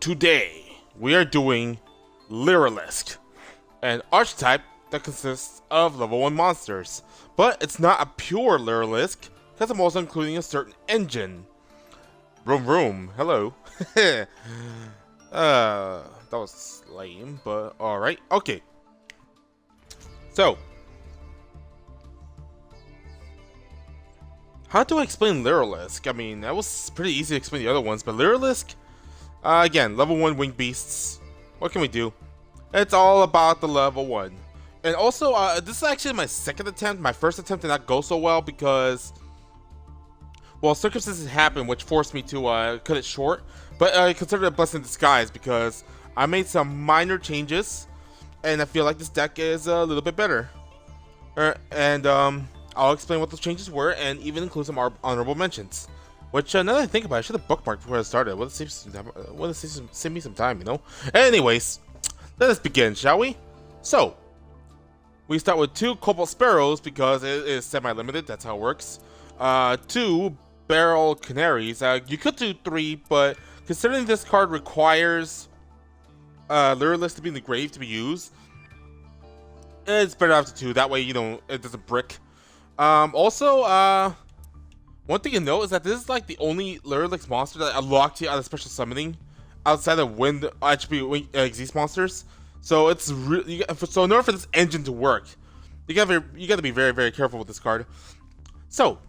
Today, we are doing Lyrilusc, an archetype that consists of level 1 monsters. But it's not a pure Lyrilusc, because I'm also including a certain engine. Vroom vroom, hello. That was lame, but alright. Okay. So, how do I explain Lyrilusc? I mean, that was pretty easy to explain the other ones, but Lyrilusc, again, level 1 winged beasts. What can we do? It's all about the level 1. And also, this is actually my second attempt. My first attempt did not go so well because, well, circumstances happened which forced me to cut it short. But I consider it a blessing in disguise because I made some minor changes, and I feel like this deck is a little bit better. I'll explain what those changes were and even include some honorable mentions. Which, now that I think about it, I should have bookmarked before I started. Would have saved me some time, you know? Anyways, let us begin, shall we? So, we start with 2 Cobalt Sparrows because it is semi-limited, that's how it works. 2 Barrel Canaries. You could do 3, but considering this card requires Lyrilusc to be in the grave to be used, it's better to have 2. That way, you know, it doesn't brick. One thing to note is that this is like the only Lyrilusc monster that unlocked you out of special summoning outside of wind attribute Xyz monsters. So it's really, so in order for this engine to work, you gotta be very, very careful with this card. So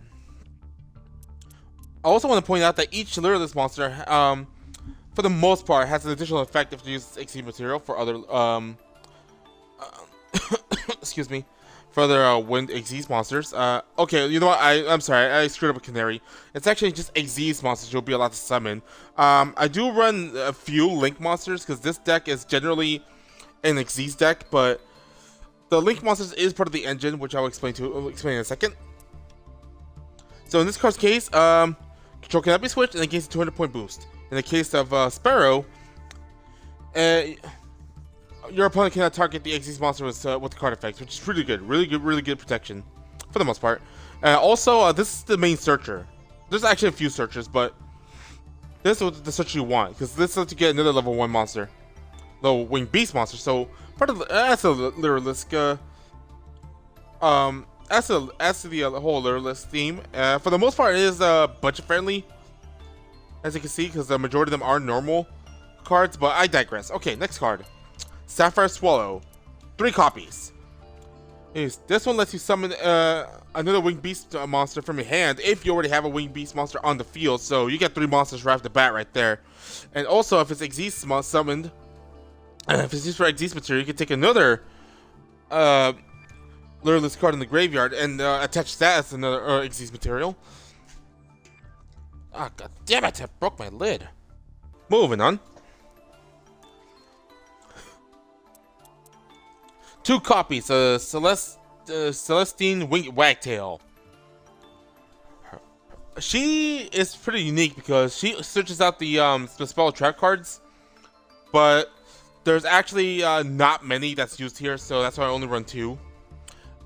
I also want to point out that each Lyrilusc monster, for the most part, has an additional effect if you use Xyz material for other excuse me, for other wind Xyz monsters. Okay, you know what? I'm sorry, I screwed up a Canary. It's actually just Xyz monsters you'll be allowed to summon. I do run a few Link monsters because this deck is generally an Xyz deck, but the Link monsters is part of the engine, which I'll explain in a second. So in this card's case, control cannot be switched and it gains a 200-point boost. In the case of Sparrow, your opponent cannot target the Xyz monster with the card effects, which is pretty good. Really good protection, for the most part. Also, this is the main searcher. There's actually a few searchers, but this is the searcher you want, because this lets you get another level 1 monster. Level winged beast monster, so part of that's a Lyrilusc, as to the whole Lyrilusc theme. For the most part, it is budget friendly, as you can see, because the majority of them are normal cards, but I digress. Okay, next card. Sapphire Swallow, 3 copies. This one lets you summon another winged beast monster from your hand if you already have a winged beast monster on the field. So you get 3 monsters right off the bat right there. And also, if it's Xyz summoned, if it's used for Xyz material, you can take another Lyrilusc card in the graveyard and attach that as another Xyz material. Ah, god damn it! I broke my lid. Moving on. 2 copies of Celestine Wagtail. She is pretty unique because she searches out the spell trap cards, but there's actually not many that's used here, so that's why I only run 2.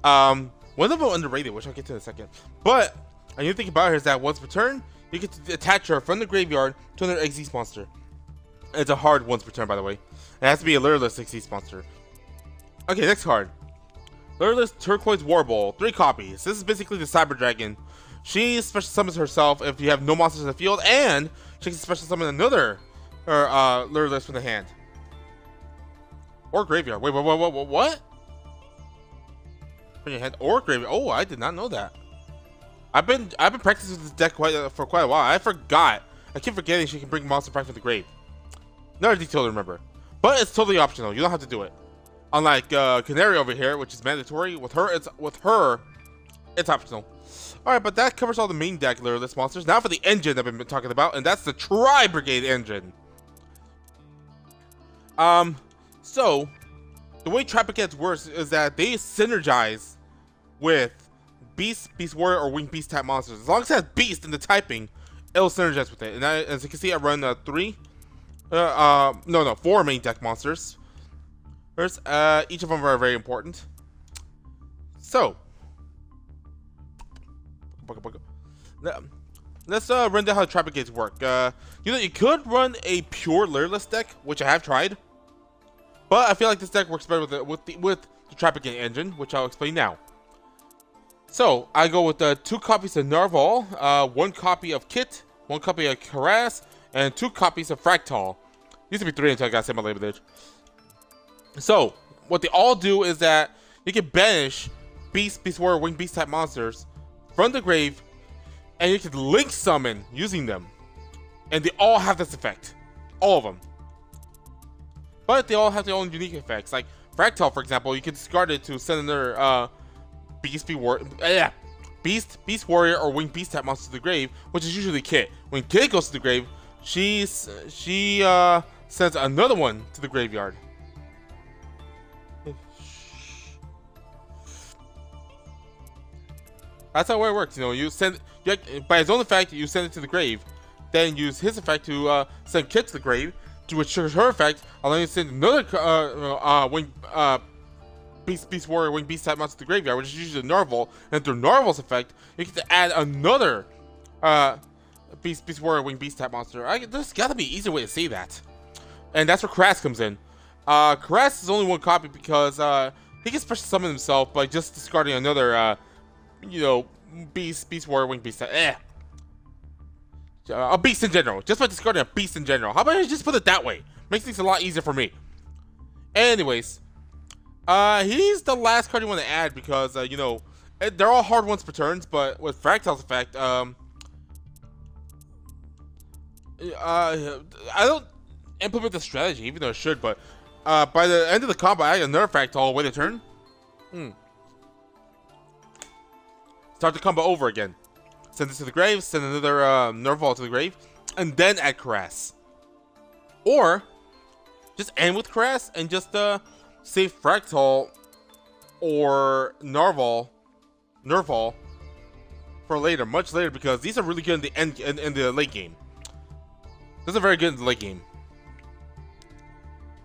One of them underrated, which I'll get to in a second. But a new thing about her is that once per turn, you get to attach her from the graveyard to another Xyz monster. It's a hard once per turn, by the way. It has to be a Lyrilusc Xyz monster. Okay, next card. Lyrilusc Turquoise Warble, 3 copies. This is basically the Cyber Dragon. She special summons herself if you have no monsters in the field, and she can special summon another Lyrilusc from the hand. Or graveyard. Wait, what? From your hand or graveyard. Oh, I did not know that. I've been practicing with this deck for quite a while. I forgot. I keep forgetting she can bring monster back from the grave. Another detail to remember. But it's totally optional. You don't have to do it. Unlike Canary over here, which is mandatory, with her it's optional. Alright, but that covers all the main deck Lyrilusc monsters. Now for the engine I've been talking about, and that's the Tribrigade engine. So the way Tribrigade works is that they synergize with Beast Warrior, or Winged Beast type monsters. As long as it has Beast in the typing, it'll synergize with it. And as you can see, I run 4 main deck monsters. First, each of them are very important. So, let's run down how the Tribrigades work. You could run a pure Lyrilusc deck, which I have tried, but I feel like this deck works better with the Tribrigade engine, which I'll explain now. So I go with 2 copies of Narval, 1 copy of Kit, 1 copy of Harass, and 2 copies of Fractal. Used to be 3 until I got to say my label edge. So what they all do is that you can banish Beast, Beast Warrior, Winged Beast type monsters from the grave, and you can link summon using them. And they all have this effect. All of them. But they all have their own unique effects. Like Fractal, for example, you can discard it to send another Beast, Beast Warrior, or Winged Beast type monster to the grave, which is usually Kit. When Kit goes to the grave, she sends another one to the graveyard. That's how it works. You send by his own effect, you send it to the grave, then use his effect to send Kit to the grave, which triggers her effect, allowing you to send another Beast Warrior, Winged Beast type monster to the graveyard, which is usually Narval, and through Narval's effect, you get to add another Beast Warrior, Winged Beast type monster. There's got to be an easier way to say that, and that's where Karass comes in. Karass is only 1 copy because he can special summon himself by just discarding another Beast Warrior, Winged Beast type. A beast in general, just by discarding a beast in general. How about I just put it that way? Makes things a lot easier for me. Anyways, he's the last card you want to add because they're all hard ones per turns, but with Fractal's effect, I don't implement the strategy, even though I should, but by the end of the combo, I get another Fractal away the turn. Start the combo over again. Send this to the grave, send another Narval to the grave, and then add Karass. Or just end with Karass and just save Fractal or Narval for later, much later, because these are really good in the late game. These are very good in the late game.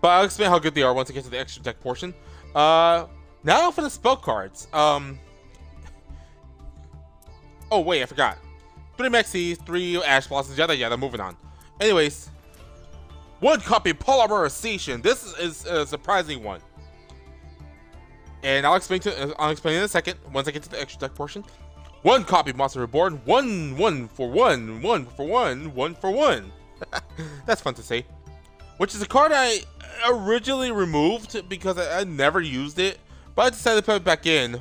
But I'll explain how good they are once I get to the extra deck portion. Now for the spell cards. Oh wait, I forgot. 3 Mexies, 3 Ash Blossoms, yada yada, moving on. Anyways, 1 copy Polymerization. This is a surprising one. And I'll explain in a second, once I get to the extra deck portion. 1 copy Monster Reborn, 1 for 1, 1 for 1, 1 for 1. That's fun to say. Which is a card I originally removed because I never used it. But I decided to put it back in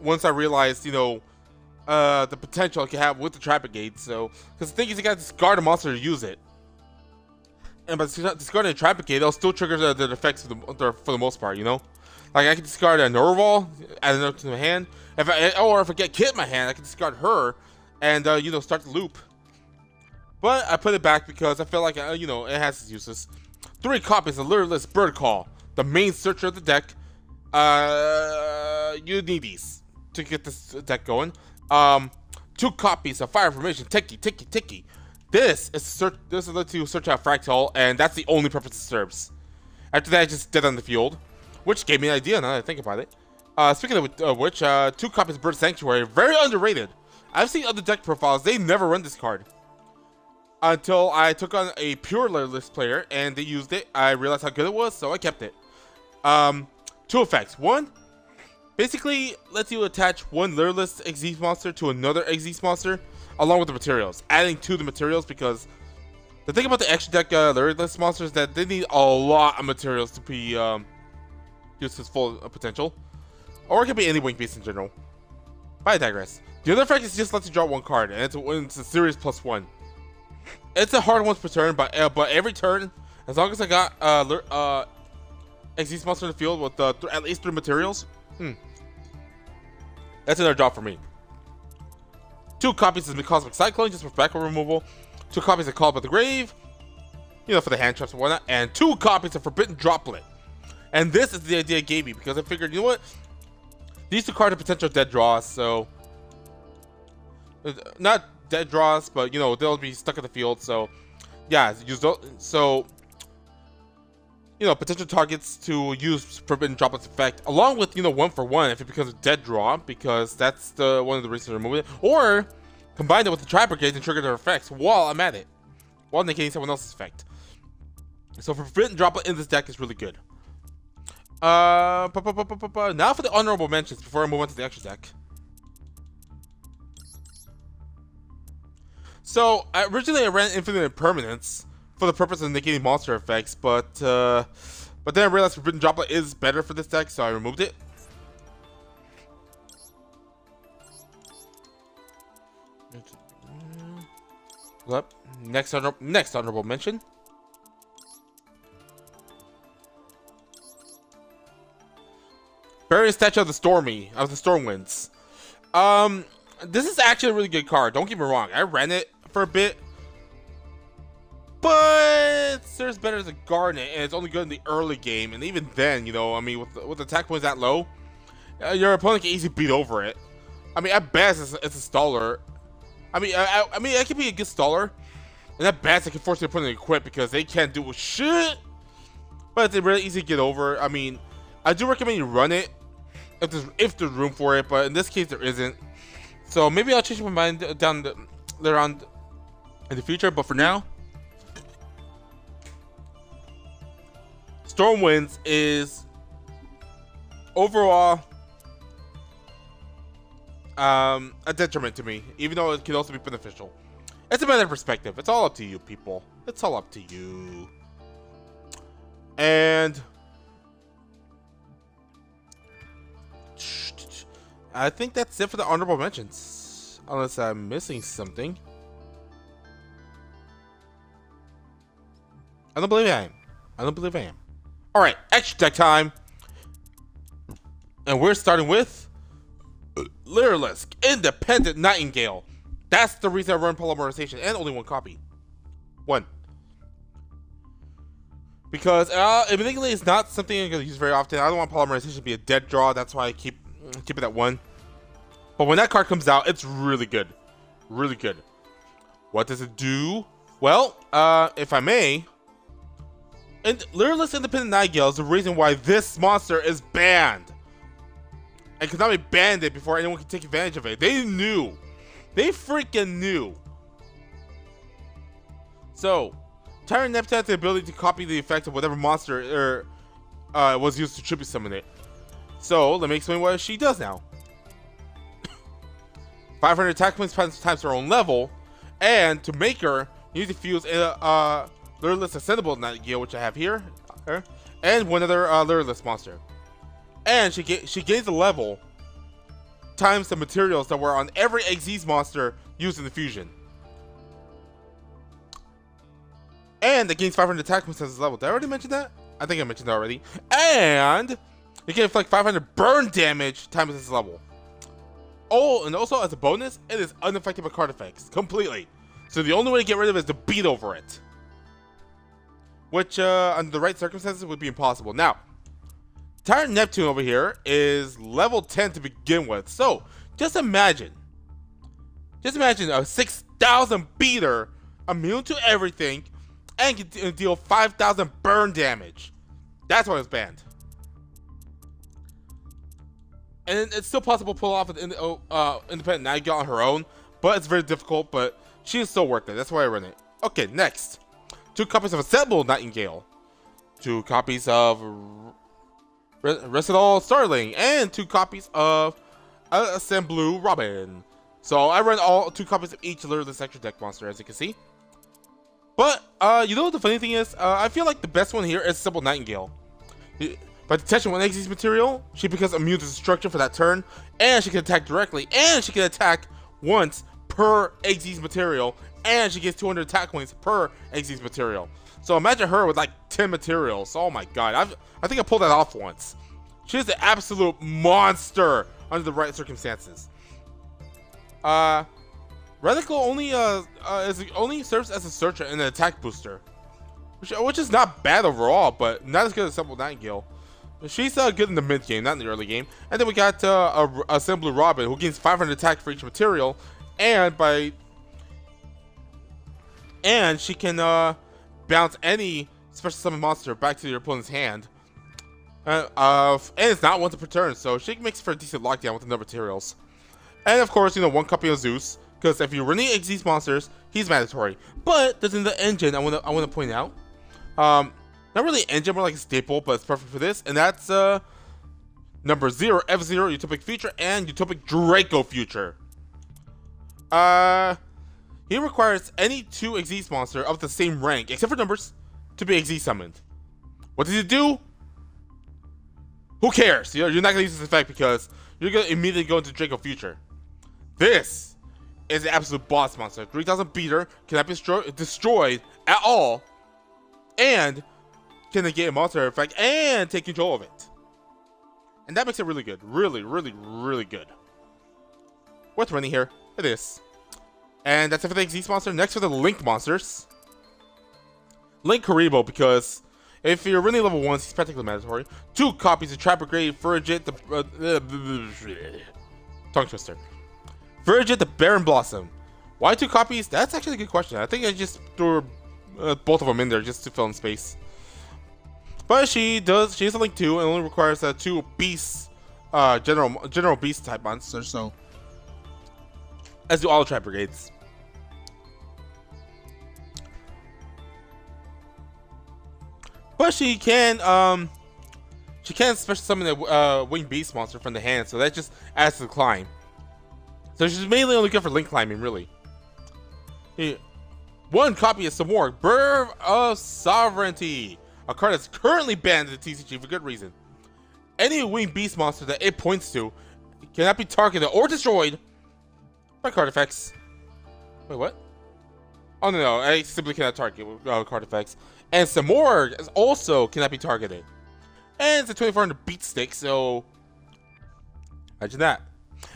once I realized, the potential it can have with the Tribrigade. So, because the thing is, you gotta discard a monster to use it, and by discarding a Tribrigade, it'll still trigger the effects for the most part. Like I can discard a Narval, add another to my hand. If I get Kit in my hand, I can discard her, and start the loop. But I put it back because I feel like it has its uses. 3 copies of Lyrilusc Bird Call, the main searcher of the deck. You need these to get this deck going. 2 copies of Fire Formation, Tiki. This lets you search out Fractal, and that's the only purpose it serves. After that, I just dead on the field, which gave me an idea now that I think about it. Speaking of which, 2 copies of Bird Sanctuary, very underrated. I've seen other deck profiles, they never run this card. Until I took on a pure Lyrilusc player, and they used it. I realized how good it was, so I kept it. 2 effects. 1, basically lets you attach 1 Lyrilusc Xyz monster to another Xyz monster, along with the materials. Adding to the materials, because the thing about the extra deck Lyrilusc monsters is that they need a lot of materials to be used to its full potential. Or it can be any Winged Beast in general. But I digress. The other effect is just lets you draw 1 card, and it's a series +1. It's a hard once per turn, but every turn, as long as I got Xyz monster in the field with at least 3 materials, that's another drop for me. 2 copies of Cosmic Cyclone, just for backup removal. 2 copies of Call By the Grave, for the hand traps and whatnot. And 2 copies of Forbidden Droplet. And this is the idea it gave me, because I figured, what? These 2 cards are potential dead draws, so... Not dead draws, but, they'll be stuck in the field, so... Yeah, use those, so... potential targets to use Forbidden Droplet's effect, along with, 1 for 1 if it becomes a dead draw, because that's one of the reasons to remove it. Or, combine it with the Tribrigade and trigger their effects while I'm at it, while negating someone else's effect. So Forbidden Droplet in this deck is really good. Now for the honorable mentions before I move on to the extra deck. So originally I ran Infinite Impermanence for the purpose of negating monster effects, but then I realized Forbidden Droplet is better for this deck, so I removed it. Next honorable mention. Burying Statue of the Stormwinds. This is actually a really good card. Don't get me wrong. I ran it for a bit, but there's better as a Garnet, and it's only good in the early game. And even then, you know, I mean, with attack points that low, your opponent can easily beat over it. I mean, at best, it's a staller. I mean, I can be a good staller, and at best, I can force the opponent to quit because they can't do shit. But it's really easy to get over. I mean, I do recommend you run it if there's room for it, but in this case, there isn't. So maybe I'll change my mind later on in the future. But for now, Stormwinds is overall a detriment to me, even though it can also be beneficial. It's a matter of perspective. It's all up to you, people. It's all up to you. And I think that's it for the honorable mentions, unless I'm missing something. I don't believe I am. All right, extra deck time, and we're starting with Lyrilusc Independent Nightingale. That's the reason I run polymerization, and only one copy. One. Because admittedly, it's not something I'm going to use very often. I don't want polymerization to be a dead draw. That's why I keep it at one. But when that card comes out, it's really good. Really good. What does it do? Well, if I may, and Lyrilusc Independent Nightingale is the reason why this monster is banned. And cannot be banned it before anyone can take advantage of it. They knew. They freaking knew. So, Tyrant Neptune has the ability to copy the effect of whatever monster was used to tribute summon it. So, let me explain what she does now. 500 attack points times her own level, and to make her, you need to fuse Lyrilusc Ascendable Nightingale, which I have here, and one other Lyrilusc monster. And she gains a level times the materials that were on every Xyz monster used in the fusion. And it gains 500 attack points as a level. Did I already mention that? I think I mentioned that already. And it can inflict 500 burn damage times its level. Oh, and also as a bonus, it is unaffected by card effects completely. So the only way to get rid of it is to beat over it, which under the right circumstances would be impossible. Now, Tyrant Neptune over here is level 10 to begin with. So just imagine a 6,000 beater immune to everything and can deal 5,000 burn damage. That's why it's banned. And it's still possible to pull off an Independent Nightingale on her own, but it's very difficult, but she is still worth it. That's why I run it. Okay, next. 2 copies of Assembled Nightingale. 2 copies of Residal Starling. And 2 copies of Assembled Robin. So I run all 2 copies of each Lyrilusc extra deck monster, as you can see. But, you know what the funny thing is? I feel like the best one here is Assembled Nightingale. By detaching 1 Xyz material, she becomes immune to destruction for that turn, and she can attack directly, and she can attack once per Xyz material, and she gets 200 attack points per Xyz material. So imagine her with like 10 materials. Oh my god, I think I pulled that off once. She's an absolute monster under the right circumstances. Radical only serves as a searcher and an attack booster, which is not bad overall, but not as good as Assembled Nightingale. She's good in the mid game, not in the early game. And then we got Assembled Robin, who gains 500 attack for each material, and she can bounce any special summon monster back to your opponent's hand. And it's not once per turn, so she makes for a decent lockdown with the materials. And of course, 1 copy of Zeus Because if you're running Xyz monsters, he's mandatory. But there's in the engine I wanna point out. Not really engine, more like a staple, but it's perfect for this. And that's number 0, F0, Utopic Future, and Utopic Draco Future. He requires any 2 Xyz monster of the same rank, except for numbers, to be Xyz summoned. What does it do? Who cares? You're not gonna use this effect because you're gonna immediately go into Draco Future. This is an absolute boss monster. 3000 beater, cannot be destroyed at all, and can negate a monster effect and take control of it. And that makes it really good. Really, really, really good. Worth running here. It is. And that's it for the Xyz monster. Next for the Link monsters. Link Karibo, because if you're running level 1, he's practically mandatory. 2 copies of Tribrigade, Frigid, the tongue twister. Frigid, the Baron Blossom. Why 2 copies? That's actually a good question. I think I just threw both of them in there just to fill in space. But she is a Link 2 and only requires 2 beasts, general beast type monsters, so as do all Tribrigades. But she can special summon a winged beast monster from the hand, so that just adds to the climb. So she's mainly only good for Link climbing, really. 1 copy of Samor, Birth of Sovereignty, a card that's currently banned in the TCG for good reason. Any winged beast monster that it points to cannot be targeted or destroyed by card effects. Wait, what? Oh no, I simply cannot target card effects. And Samor also cannot be targeted. And it's a 2400 beat stick, so imagine that.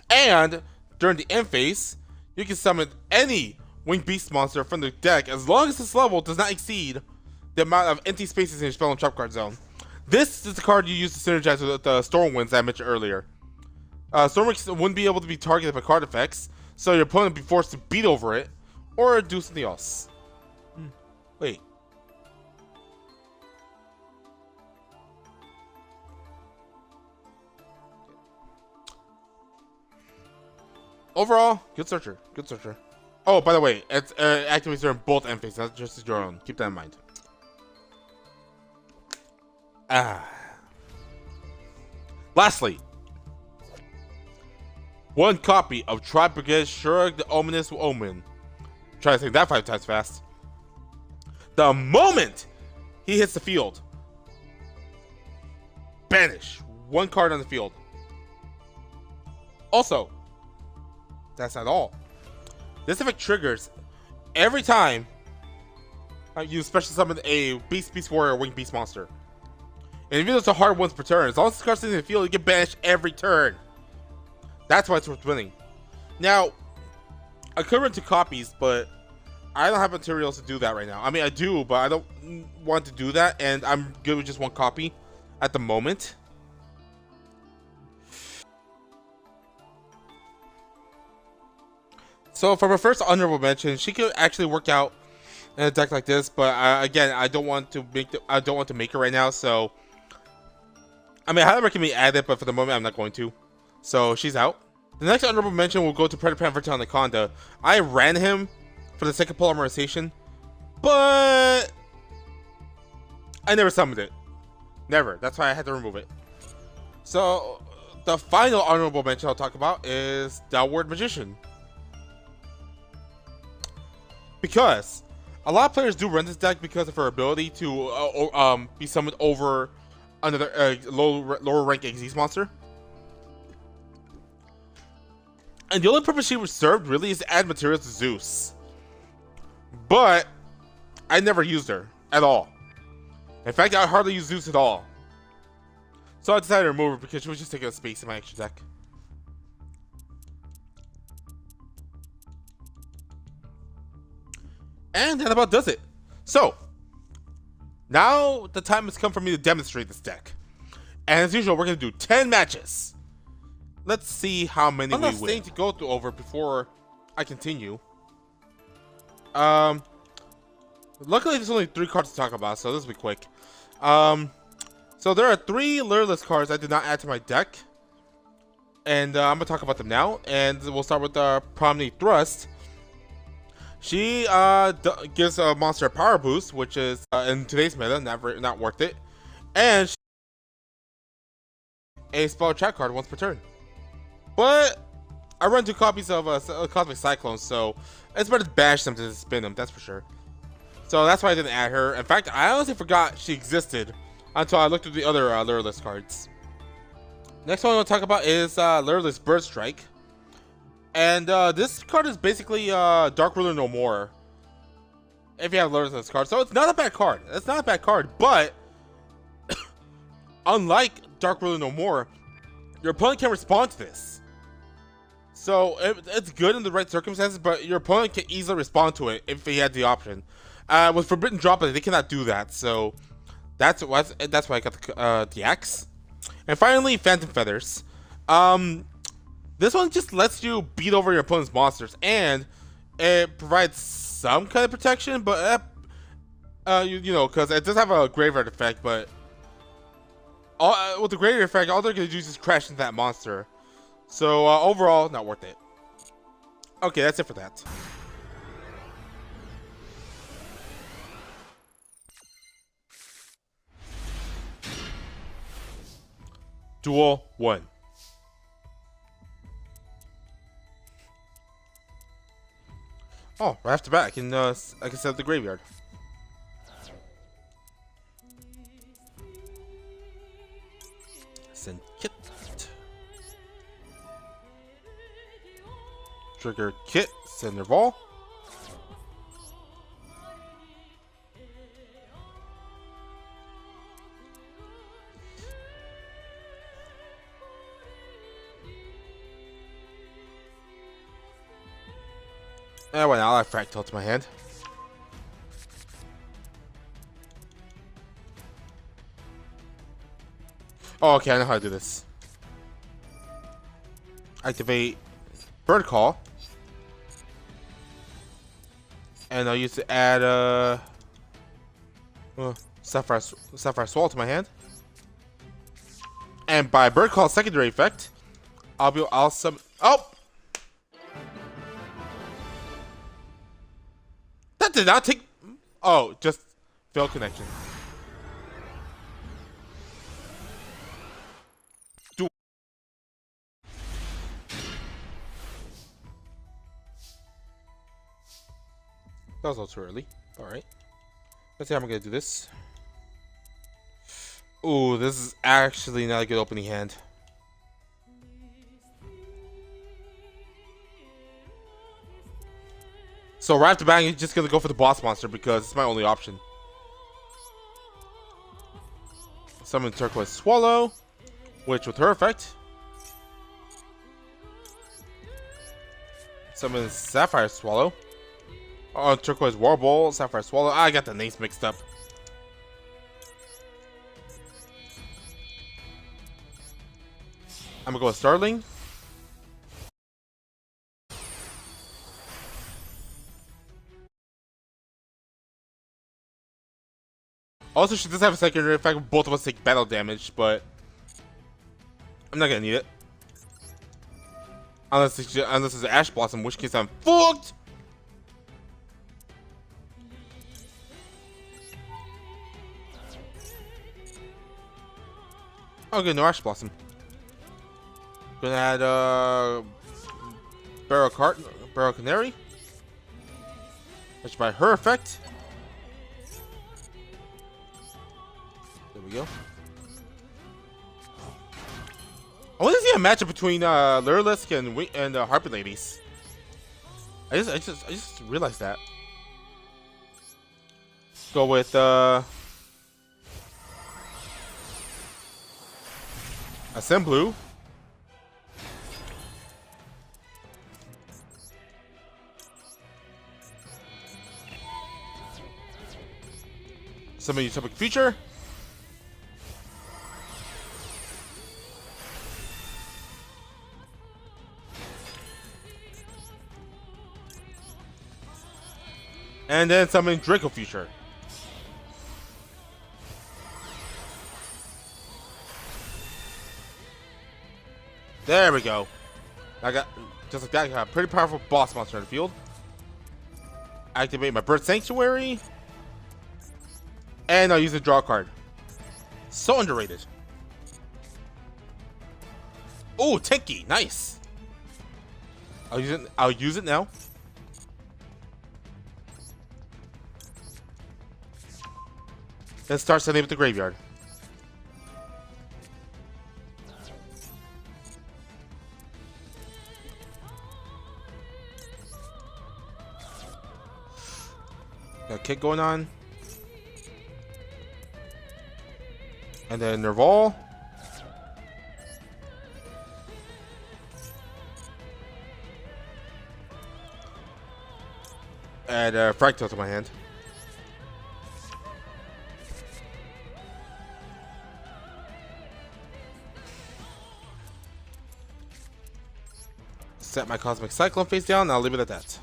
And during the end phase, you can summon any winged beast monster from the deck as long as this level does not exceed the amount of empty spaces in your spell and trap card zone. This is the card you use to synergize with the Stormwinds that I mentioned earlier. Stormwinds wouldn't be able to be targeted by card effects, so your opponent would be forced to beat over it or do something else. Wait. Overall, good searcher. Good searcher. Oh, by the way, it's activates during both end phases, not just your own. Keep that in mind. Lastly, 1 copy of Tribrigade Shurg the Ominous Omen. Try to say that 5 times fast. The moment he hits the field, banish 1 card on the field. Also, that's not all. This effect triggers every time you special summon a Beast Warrior or Winged Beast monster. And even though it's a hard once per turn, as long as the card's in the field, you get banished every turn. That's why it's worth winning. Now, I could run 2 copies, but I don't have materials to do that right now. I mean, I do, but I don't want to do that, and I'm good with just 1 copy at the moment. So for my first honorable mention, she could actually work out in a deck like this, but again, I don't want to make her right now. So I mean, I highly recommend add it, but for the moment, I'm not going to. So she's out. The next honorable mention will go to Predator Vertel Anaconda. I ran him for the sake of polymerization, but I never summoned it. Never. That's why I had to remove it. So the final honorable mention I'll talk about is Downward Magician. Because a lot of players do run this deck because of her ability to be summoned over another lower rank Xyz monster. And the only purpose she was served really is to add materials to Zeus. But I never used her at all. In fact, I hardly used Zeus at all. So I decided to remove her because she was just taking up space in my extra deck. And that about does it. So, now the time has come for me to demonstrate this deck. And as usual, we're going to do 10 matches. Let's see how many we win. One last thing to go through over before I continue. Luckily, there's only 3 cards to talk about, so this will be quick. So there are 3 Lyrilusc cards I did not add to my deck. And I'm going to talk about them now. And we'll start with Promenade Thrust. She gives a monster a power boost, which is in today's meta not worth it, and a spell track card once per turn. But I run 2 copies of Cosmic Cyclone, so it's better to bash them than to spin them, that's for sure. So that's why I didn't add her. In fact, I honestly forgot she existed until I looked at the other Lyrilusc cards. Next one I want to talk about is Lyrilusc Bird Strike. And this card is basically Dark Ruler No More. If you have Lyrilusc card. So it's not a bad card. It's not a bad card, but unlike Dark Ruler No More, your opponent can respond to this. So it's good in the right circumstances, but your opponent can easily respond to it if he had the option. With Forbidden Drop, they cannot do that, so that's why I got the axe. And finally, Phantom Feathers. This one just lets you beat over your opponent's monsters, and it provides some kind of protection, but you know, because it does have a graveyard effect, but with the graveyard effect, all they're going to do is just crash into that monster. So overall, not worth it. Okay, that's it for that. Duel 1. Oh, right off the bat, I can set up the graveyard. Send Kit. Trigger Kit. Send their ball. And why not? I'll add Fractal to my hand. Oh, okay, I know how to do this. Activate Bird Call. And I'll use to add Sapphire Swallow to my hand. And by Bird Call secondary effect, I'll summon. Oh! That did not take. Oh, just failed connection. That was a little too early. Alright. Let's see how I'm going to do this. Ooh, this is actually not a good opening hand. So right off the bat, you're just going to go for the boss monster because it's my only option. Summon Turquoise Swallow, which with her effect. Summon Sapphire Swallow. Oh, Turquoise Warble, Sapphire Swallow. I got the names mixed up. I'm gonna go with Starling. Also, she does have a secondary effect. Both of us take battle damage, but I'm not gonna need it. Unless it's Ash Blossom, in which case I'm fucked! Okay, no Ash Blossom. Gonna add Barrow Canary. Which by her effect. There we go. I want to see a matchup between Lyrilusc and Harpy Ladies. I just realized that. Go with Assemblu. Summon Utopic Future. And then summon Draco Future. There we go. I got just like that. I got a pretty powerful boss monster in the field. activate my Bird Sanctuary. And I'll use the draw card. So underrated. Oh, Tenki, nice. I'll use it. I'll use it now. Then start setting up the graveyard. Got a kick going on. And then Nerval. And Fractal to my hand. Set my Cosmic Cyclone face down, and I'll leave it at that.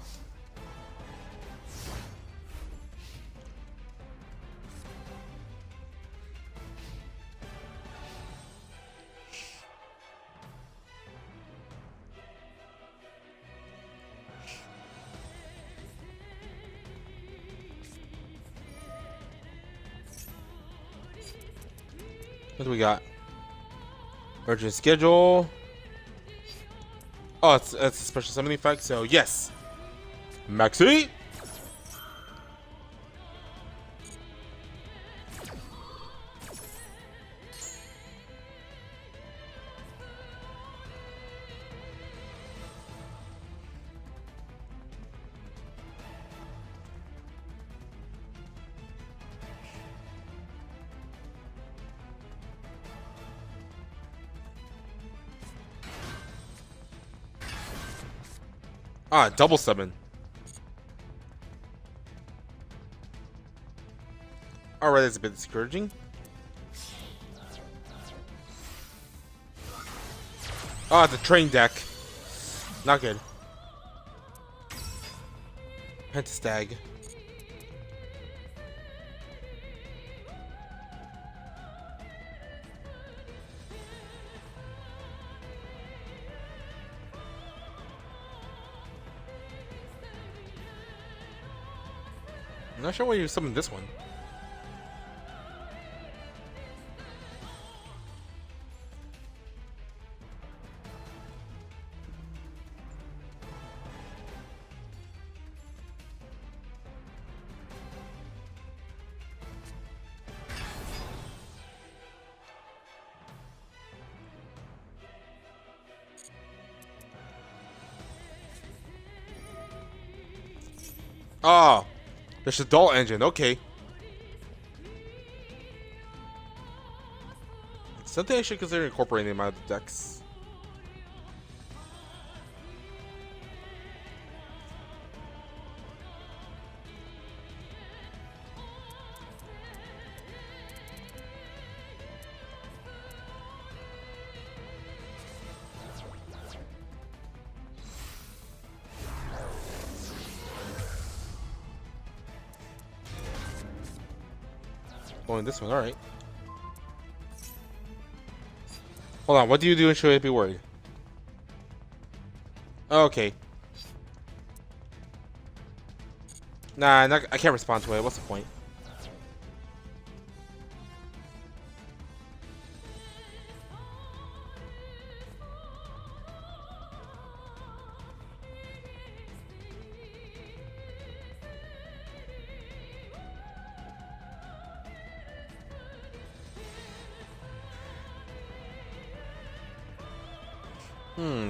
What do we got? Urgent schedule. Oh, it's a special summoning effect, so yes. Maxi! Ah, double summon. Alright, that's a bit discouraging. Ah, the train deck. Not good. Pentastag. I'm not sure why you summoned this one. Oh, there's a dull engine. Okay. Something I should consider incorporating in my other decks. Going this one, alright. Hold on, what do you do and should I be worried? Okay. Nah, I can't respond to it. What's the point?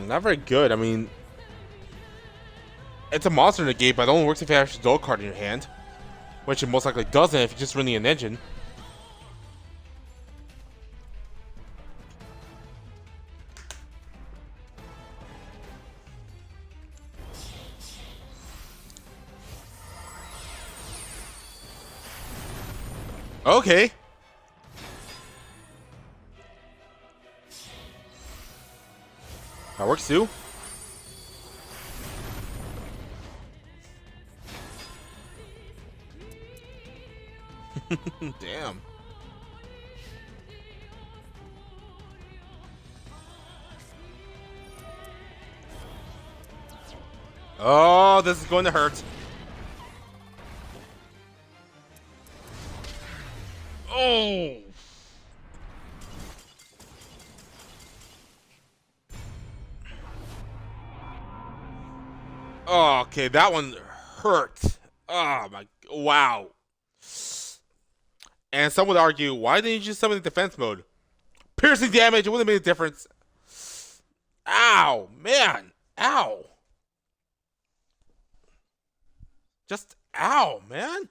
Not very good. I mean, it's a monster negate, but it only works if you have a dual card in your hand, which it most likely doesn't if you're just running an engine. Okay. That works too. Damn. Oh, this is going to hurt. Oh! Oh, okay, that one hurt. Oh my, wow. And some would argue, why didn't you just summon the defense mode? Piercing damage, it wouldn't have made a difference. Ow, man. Ow. Just ow, man.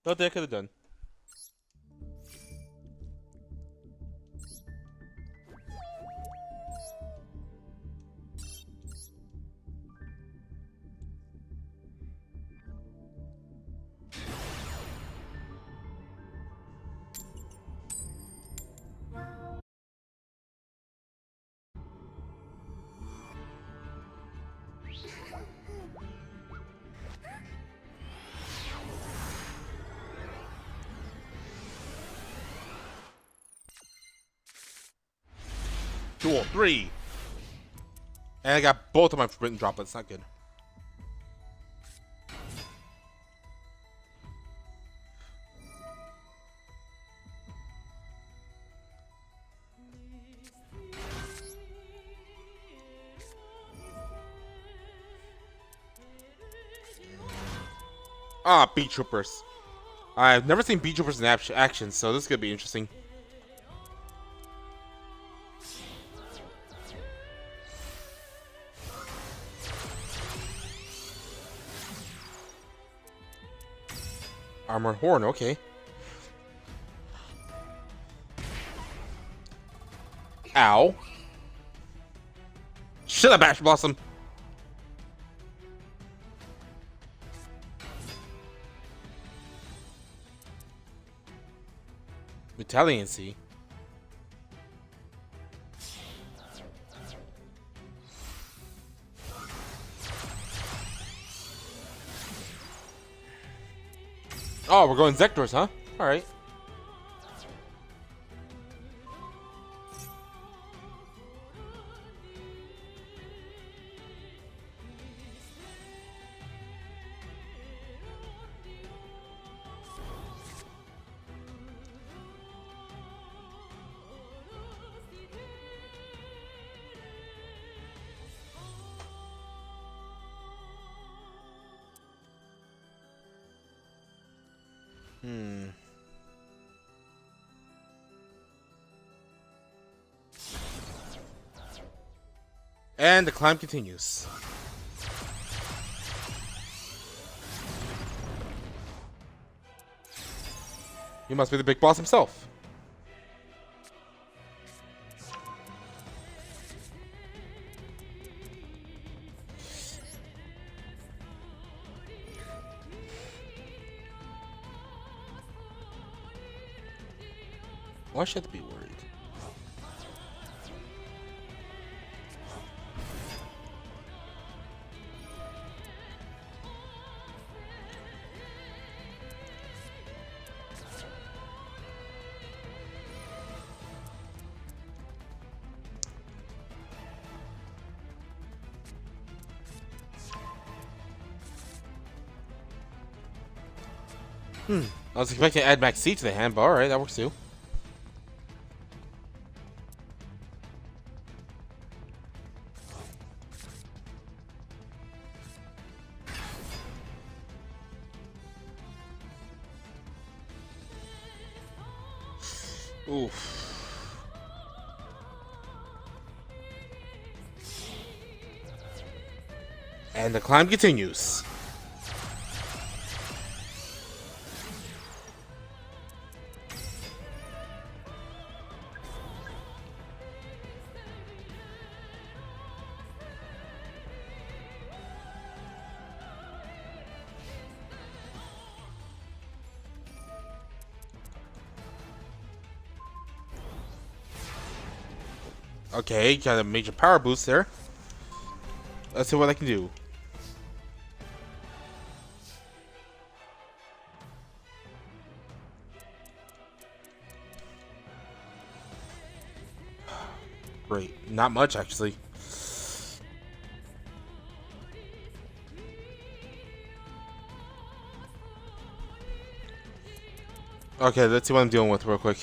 What I could have done. Duel 3. And I got both of my forbidden droplets, not good. Ah, Beat Troopers. I've never seen Beat Troopers in action, so this is gonna be interesting. Armored Horn, okay. Ow. Shut up, Ash Blossom. Retaliancy. Oh, we're going Zectors, huh? Alright. And the climb continues. He must be the big boss himself. Why should I be worried? I was expecting to add Max C to the hand, but alright, that works too. Oof. And the climb continues. Okay, got a major power boost there. Let's see what I can do. Great. Not much, actually. Okay, let's see what I'm dealing with real quick.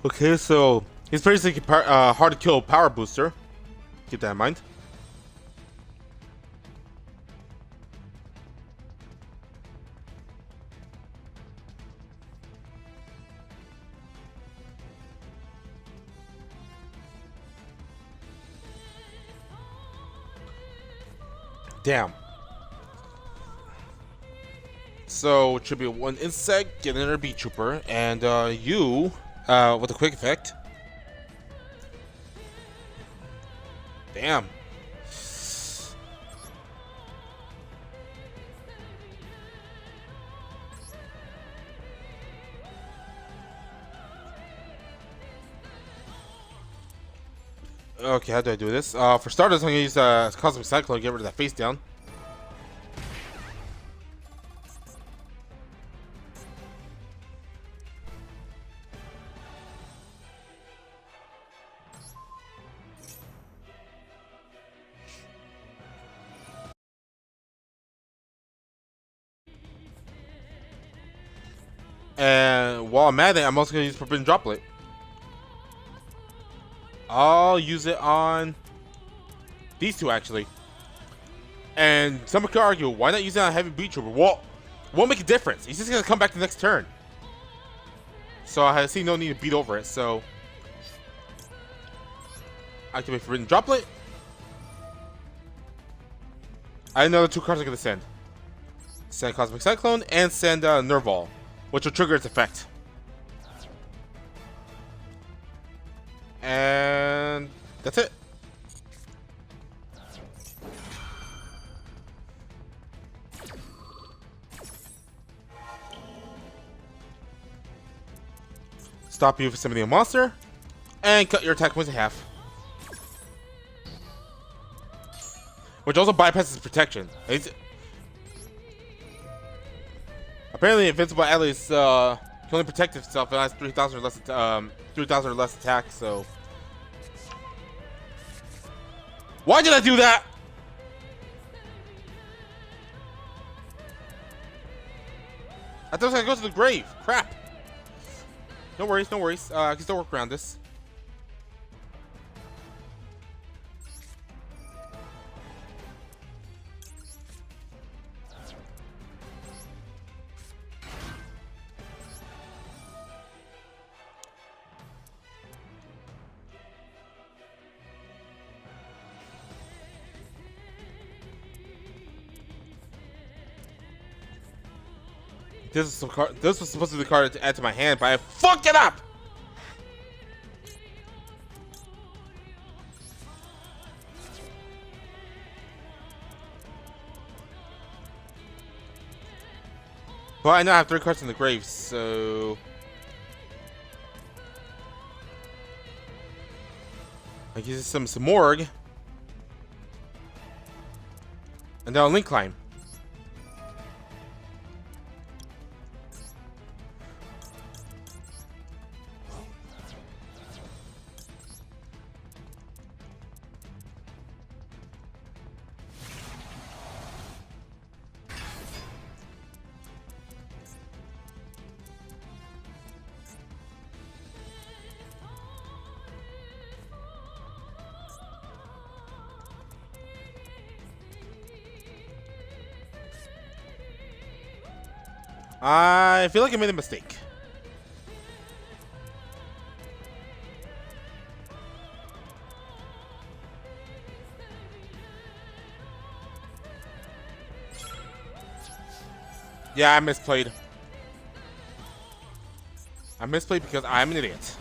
Okay, so he's basically hard to kill power booster. Keep that in mind. Damn. So it should be one insect, get another beat trooper, and you with a quick effect. Damn. Okay, how do I do this? For starters, I'm gonna use Cosmic Cyclone to get rid of that face down. And while I'm at it, I'm also gonna use Forbidden Droplet. I'll use it on these two actually. And someone could argue, why not use it on Heavy Beat Trooper? Well, won't make a difference. He's just gonna come back the next turn. So I see no need to beat over it. So activate Forbidden Droplet. I know the two cards I'm gonna send. Send Cosmic Cyclone and send Nerval, which will trigger its effect. And that's it. Stop you from summoning a monster, and cut your attack points in half. Which also bypasses protection. Apparently, Invincible Allies can only protect itself if it has 3,000 or less 3,000 or less attack. So, why did I do that? I thought I was gonna go to the grave. Crap. No worries, no worries. I can still work around this. This was supposed to be the card to add to my hand, but I fucked it up! Well, I now have 3 cards in the grave, so I use some Morg. And now Link Climb. I feel like I made a mistake. Yeah, I misplayed. I misplayed because I'm an idiot.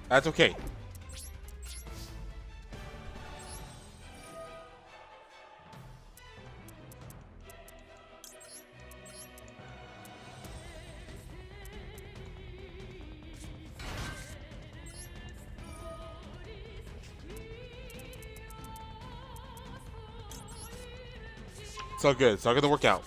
That's okay. It's all good. It's all gonna work out.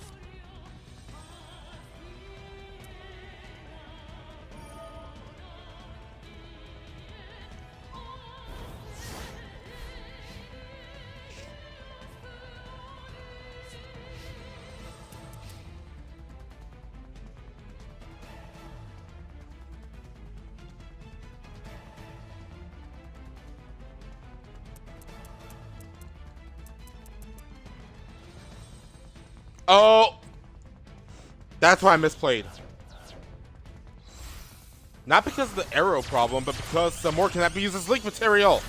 Oh! That's why I misplayed. Not because of the arrow problem, but because some more cannot be used as link material.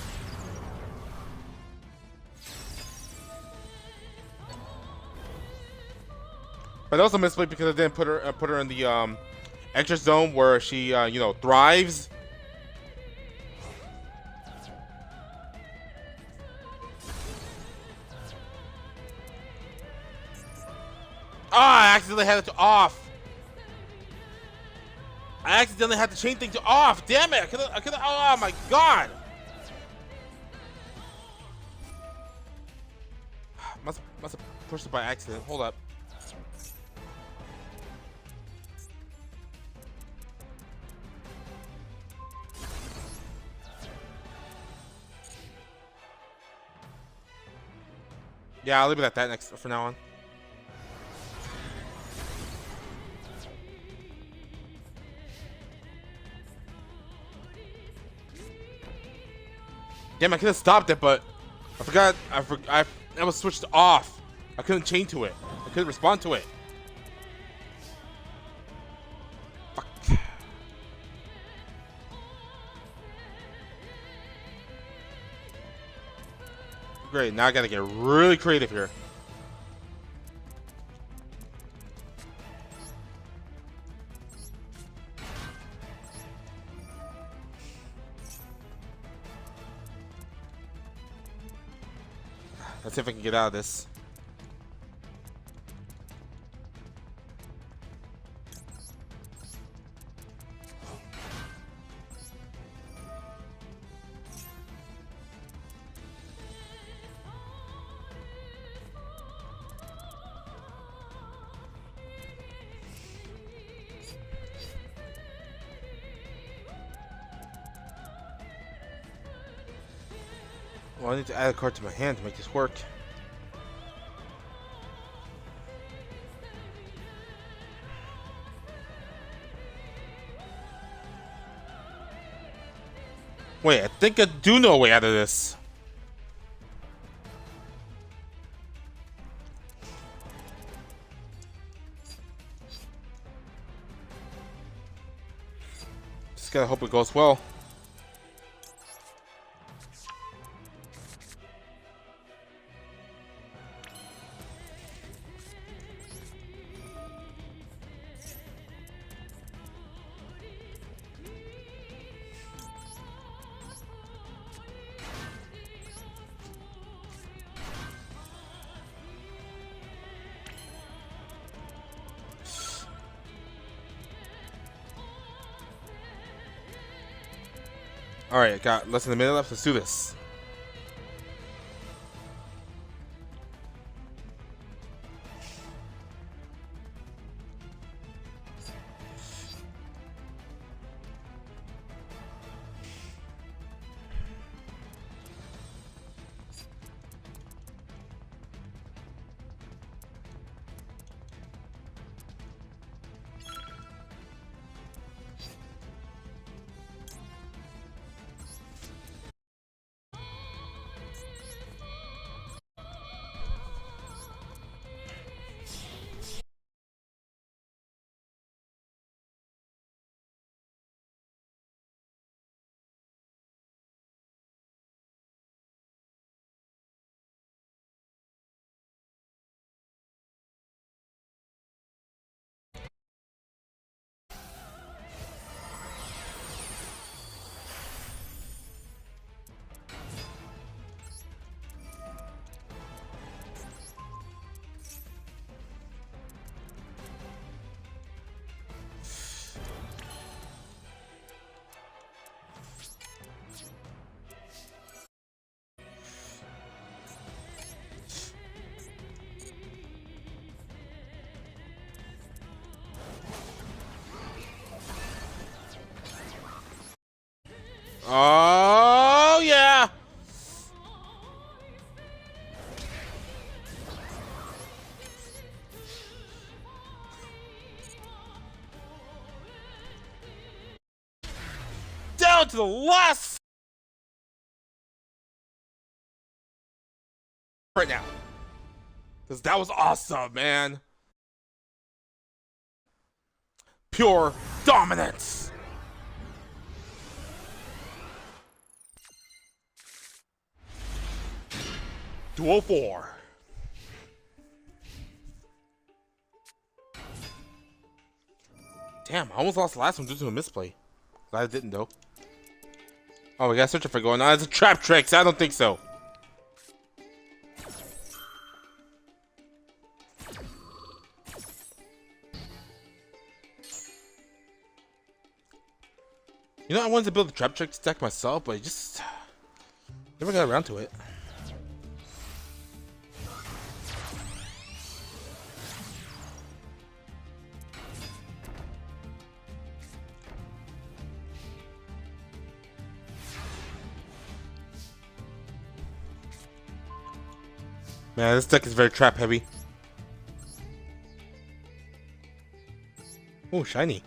But I also misplayed because I didn't put her in the extra zone where she you know, thrives. Ah, I accidentally had it to off. I accidentally had the chain thing to off. Damn it! I could've. Oh my god! Must have pushed it by accident. Hold up. Yeah, I'll leave it at that next for now on. Damn, I could have stopped it, but I forgot. I was switched off. I couldn't chain to it. I couldn't respond to it. Fuck. Great. Now I gotta get really creative here. Let's see if I can get out of this. Well, I need to add a card to my hand to make this work. Wait, I think I do know a way out of this. Just gotta hope it goes well. Alright, got less than a minute left. Let's do this. Oh, yeah. Down to the last right now. Because that was awesome, man. Pure dominance. Duel 4. Damn, I almost lost the last one due to a misplay. Glad I didn't, though. Oh, we gotta search for going on. It's a trap tricks. I don't think so. You know, I wanted to build a trap tricks deck myself, but I just never got around to it. Man, this deck is very trap heavy. Oh, shiny.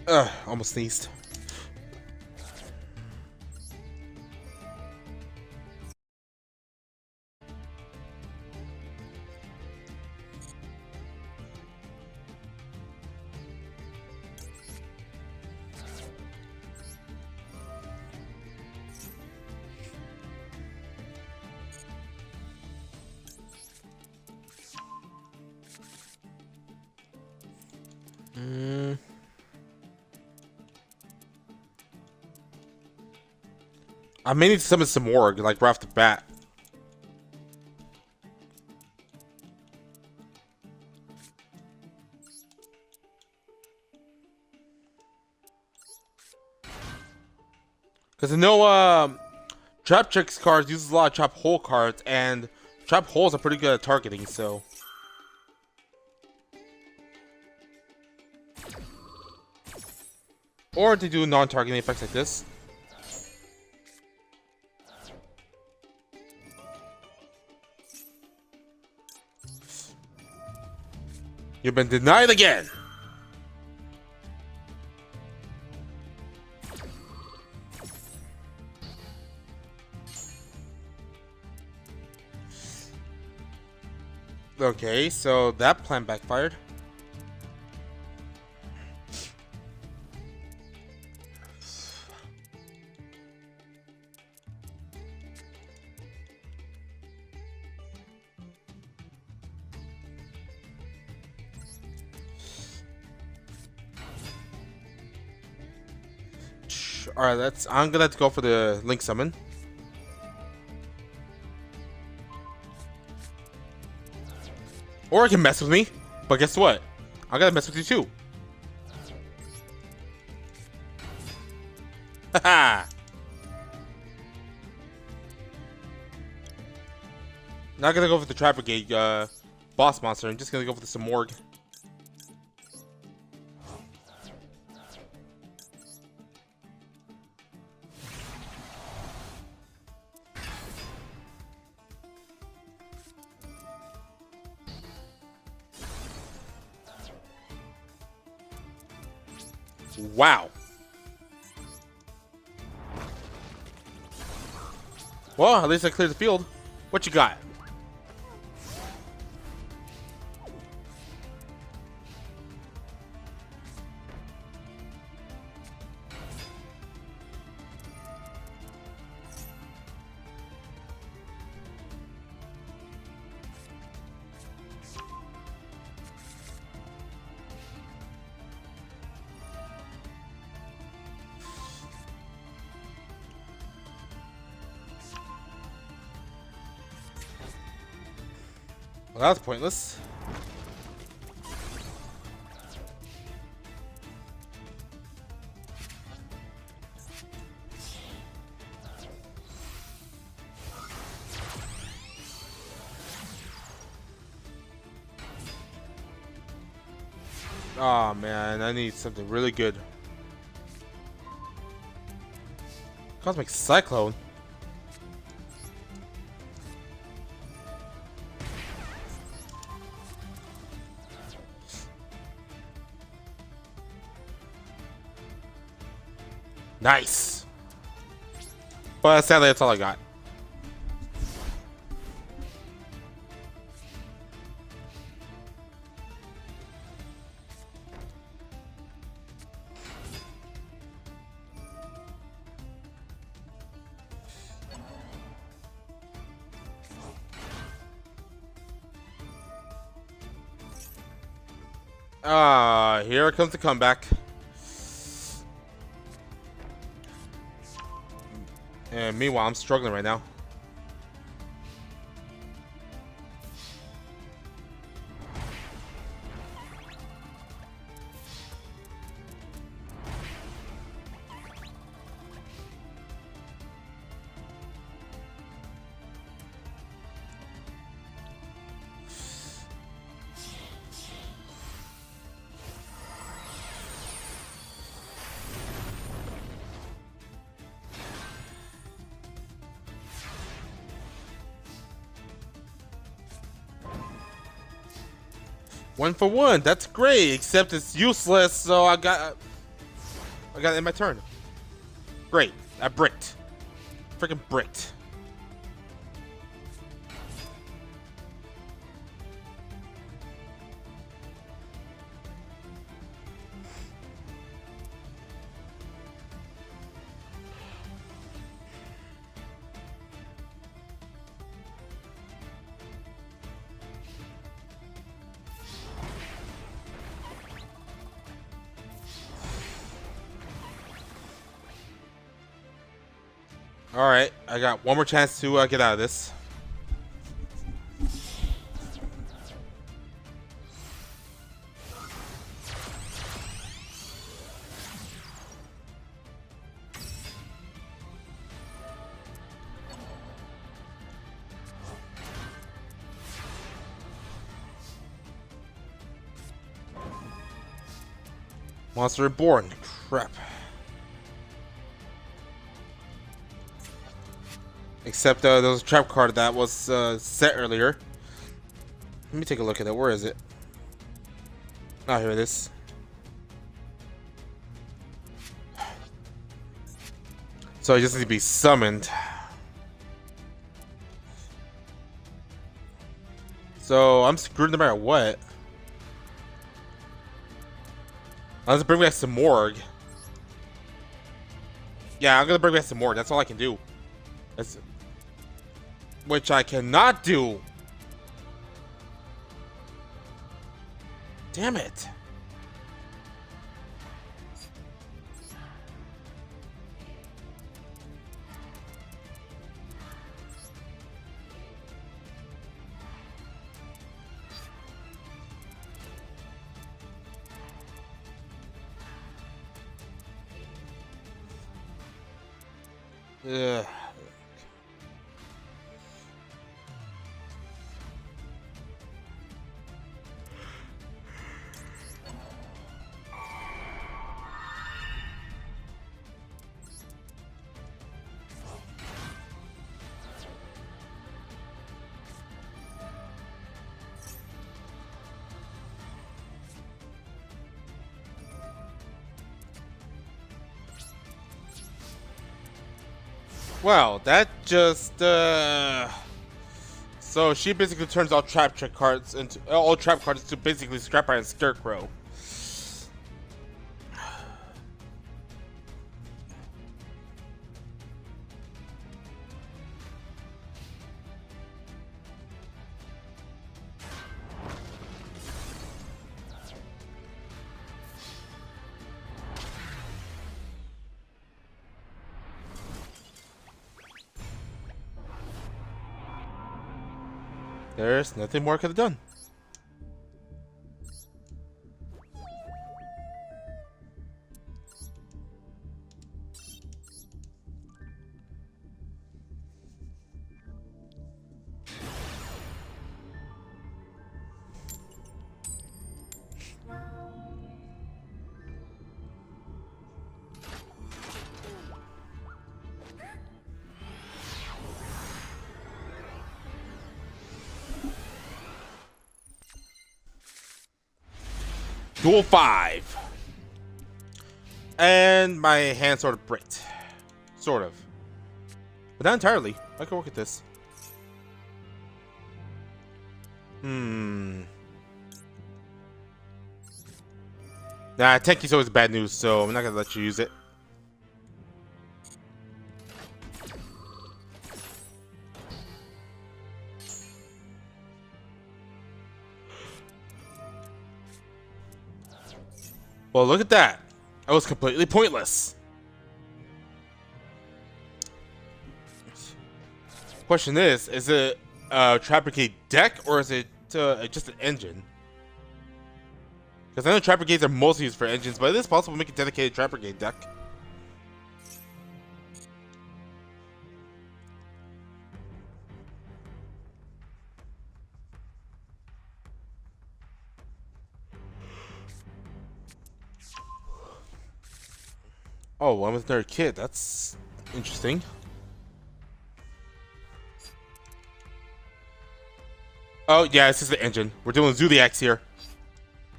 Ugh, almost sneezed. I may need to summon some more, like right off the bat. Because I know Trap Tricks cards uses a lot of Trap Hole cards, and Trap Holes are pretty good at targeting, so. Or to do non-targeting effects like this. You've been denied again! Okay, so that plan backfired. Alright, I'm gonna have to go for the Link Summon. Or it can mess with me, but guess what? I gotta mess with you too. Haha! Not gonna go for the Tribrigade boss monster, I'm just gonna go for the Samorg. Wow. Well, at least I cleared the field. What you got? Well, that was pointless. Oh man, I need something really good. Cosmic Cyclone. Nice. But sadly, that's all I got. Here comes the comeback. And meanwhile, I'm struggling right now. One for one, that's great, except it's useless, so I got it in my turn. Great, I bricked. Freaking bricked. Alright, I got one more chance to get out of this. Monster Reborn. Crap. Except there was a trap card that was set earlier. Let me take a look at it. Where is it? Oh, here it is. So it just needs to be summoned. So I'm screwed no matter what. Let's bring back some Morgue. Yeah, I'm gonna bring back some Morgue. That's all I can do. That's, which I cannot do. Damn it. Ugh. Well, that just so she basically turns all trap cards into basically Scrap Iron Scarecrow. There's nothing more I could have done. Duel 5. And my hand sort of bricked. Sort of. But not entirely. I can work with this. Nah, Tenki's always bad news, so I'm not gonna let you use it. Well, look at that. That was completely pointless. Question is it a Tribrigade deck or is it just an engine? Because I know Tribrigades are mostly used for engines, but it is possible to make a dedicated Tribrigade deck. Oh, one with another kid. That's interesting. Oh, yeah, this is the engine. We're doing Zodiacs here.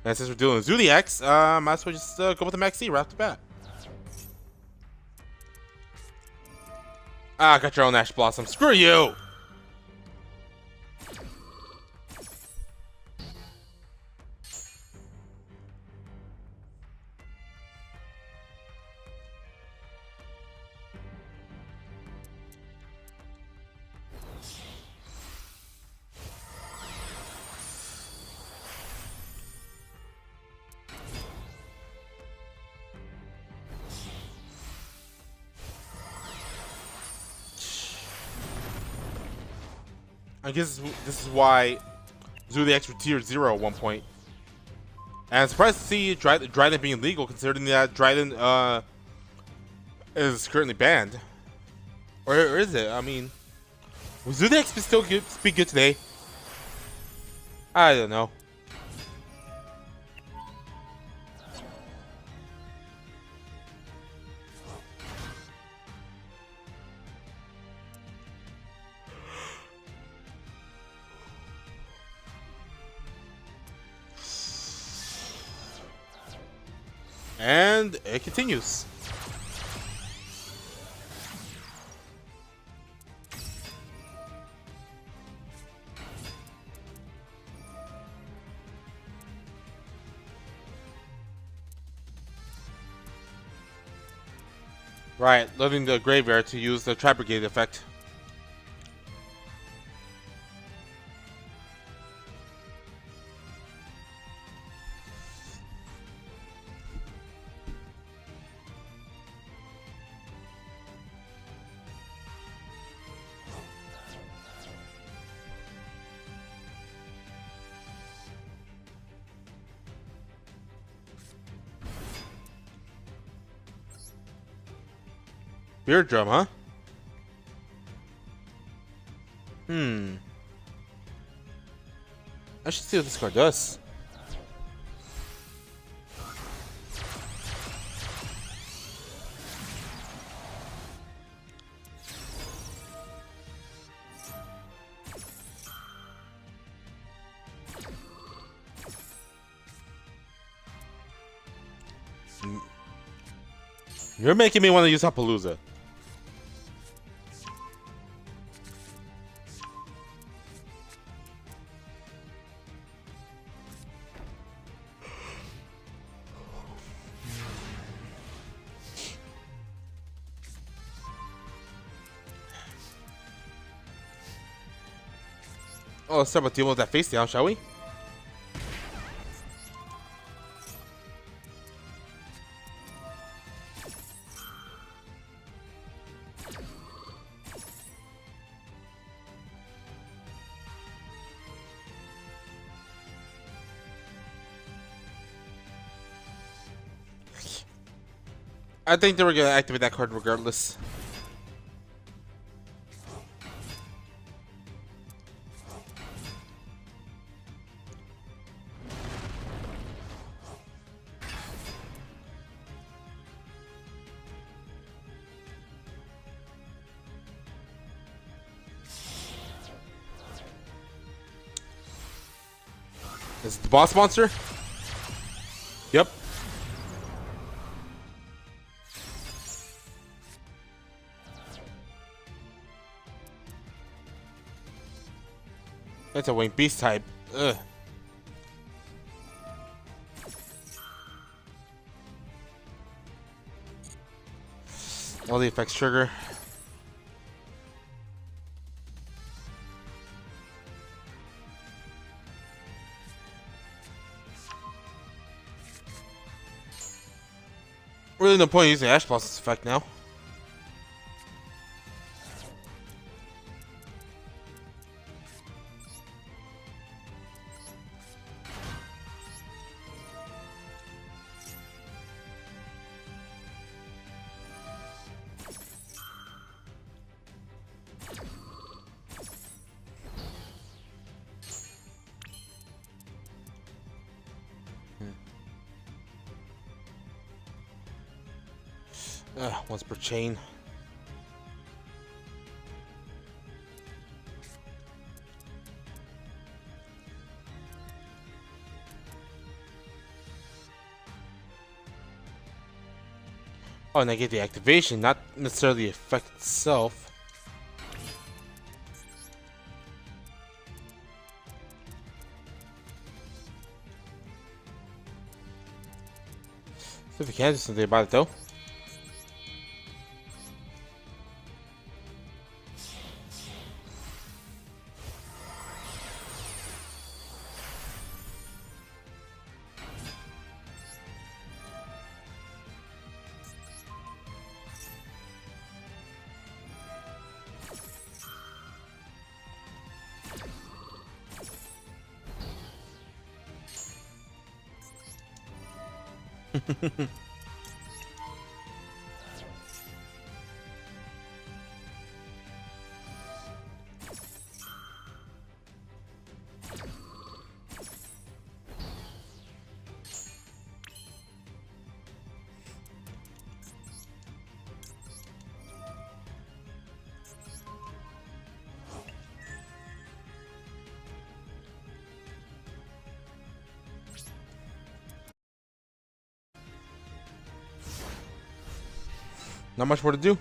And since we're doing Zodiacs, might as well just go with the Maxi right off the bat. Ah, got your own Ash Blossom. Screw you! I guess this is why Zodiacs were tier 0 at one point. And I'm surprised to see Dryden being legal, considering that Dryden is currently banned. Or is it? I mean, will Zodiacs still be good today? I don't know. And it continues. Right, leaving the graveyard to use the Tribrigade effect. Beer drum, huh? I should see what this card does. You're making me want to use Appaloosa. Oh, let's start with dealing with that face down, shall we? I think they were gonna activate that card regardless. Is it the boss monster? Yep. That's a winged beast type. Ugh. All the effects trigger. Really no point using Ash Blossom's effect now. Once per chain. Oh, and I get the activation, not necessarily the effect itself. See if we can do something about it though. Not much more to do.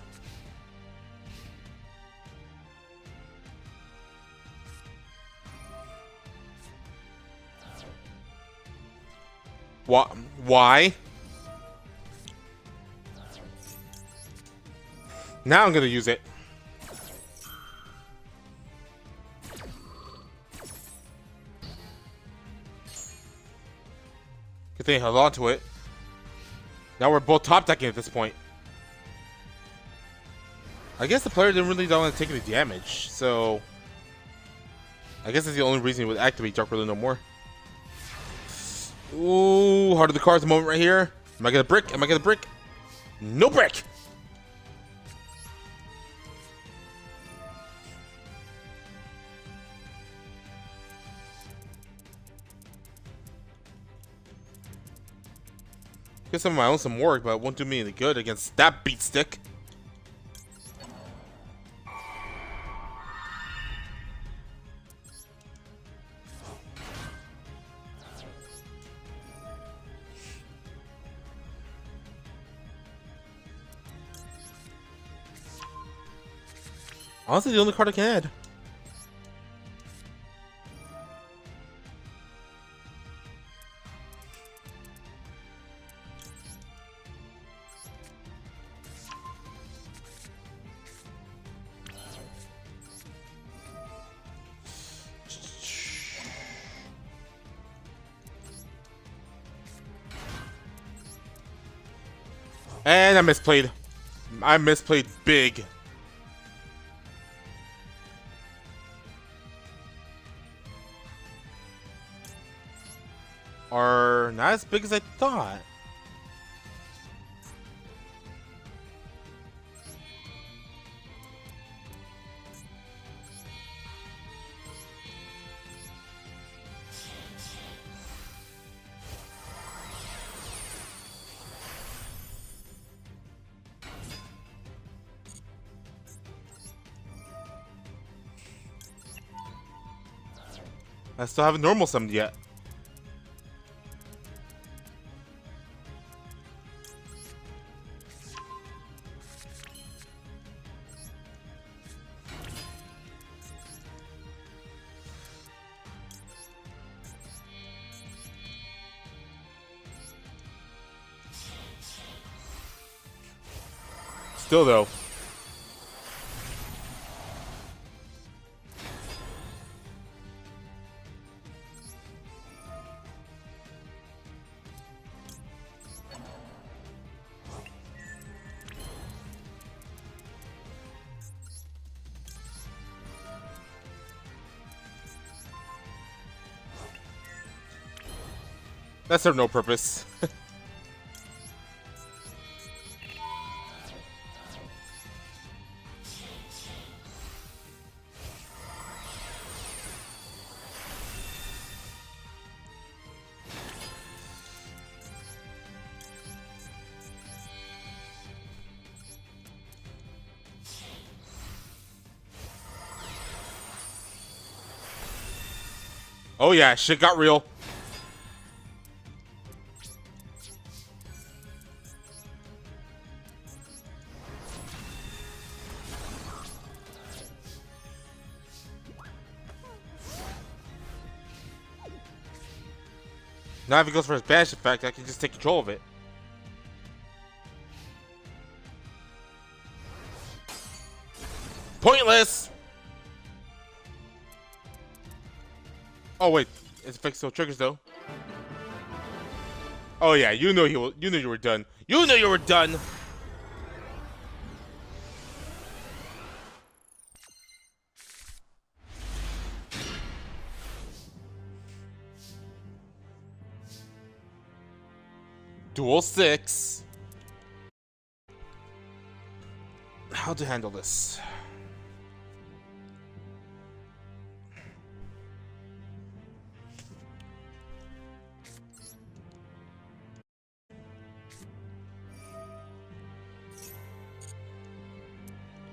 Why? Now I'm gonna use it. Good thing I held on to it. Now we're both top decking at this point. I guess the player didn't really want to take any damage, so I guess that's the only reason he would activate Dark Ruler no more. Ooh, heart of the cards moment right here. Am I gonna brick? Am I gonna brick? No brick! Guess some of my own some work, but it won't do me any good against that beat stick. Honestly, the only card I can add. And I misplayed. I misplayed big. Are not as big as I thought. I still haven't normal summoned yet. Still though. That served no purpose. Oh yeah, shit got real. Now if he goes for his bash effect, I can just take control of it. Pointless! Oh wait, his effect still triggers though. Oh yeah, you knew you knew you were done. You knew you were done! Duel 6. How to handle this?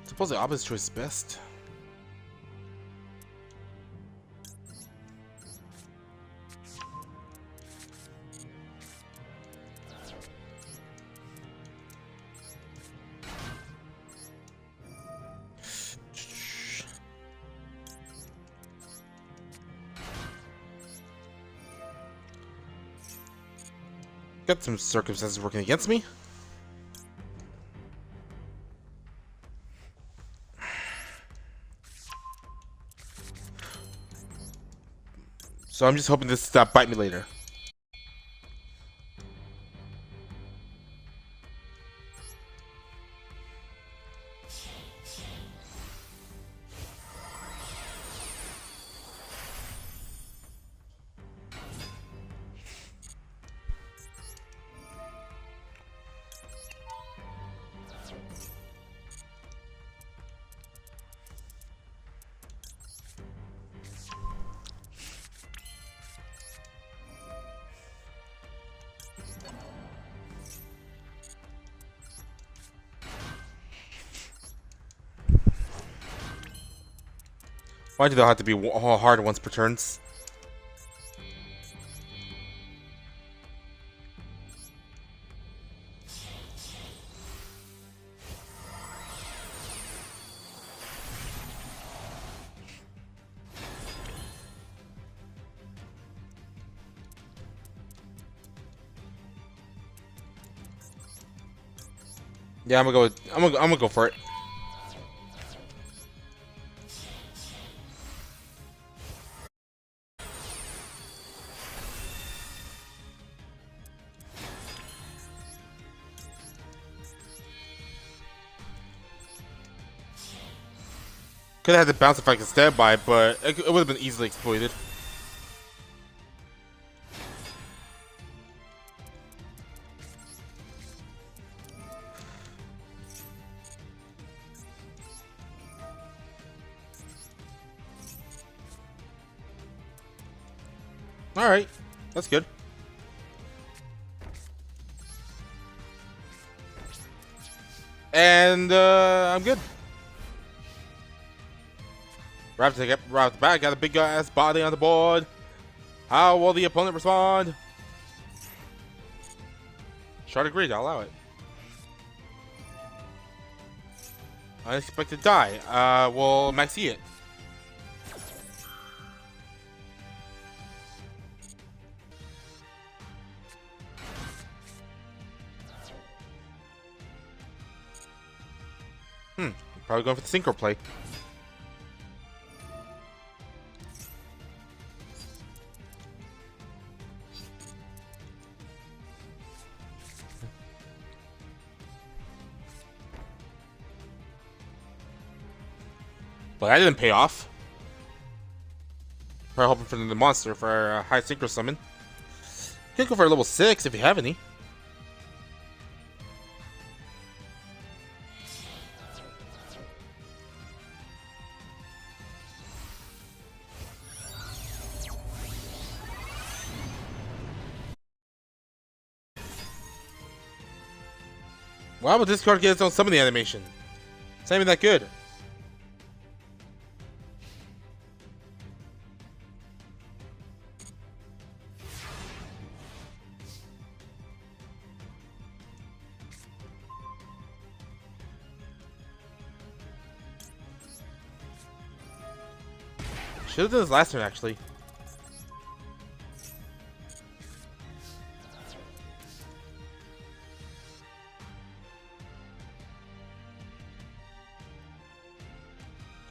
Suppose the opposite choice is best. Got some circumstances working against me. So I'm just hoping this stop bite me later. Why do they have to be hard once per turns? Yeah, I'm gonna go for it. Could have had the bounce effect instead by, but it would have been easily exploited. All right, that's good. And I'm good. Right off the bat, got a big ass body on the board. How will the opponent respond? Tribrigade, I'll allow it. Unexpected die. We'll maxi it. Probably going for the synchro play. But that didn't pay off. Probably hoping for the monster for a high synchro summon. Could go for a level 6 if you have any. Wow, but this card gets its own summoning animation. It's not even that good. Should have done this last turn, actually.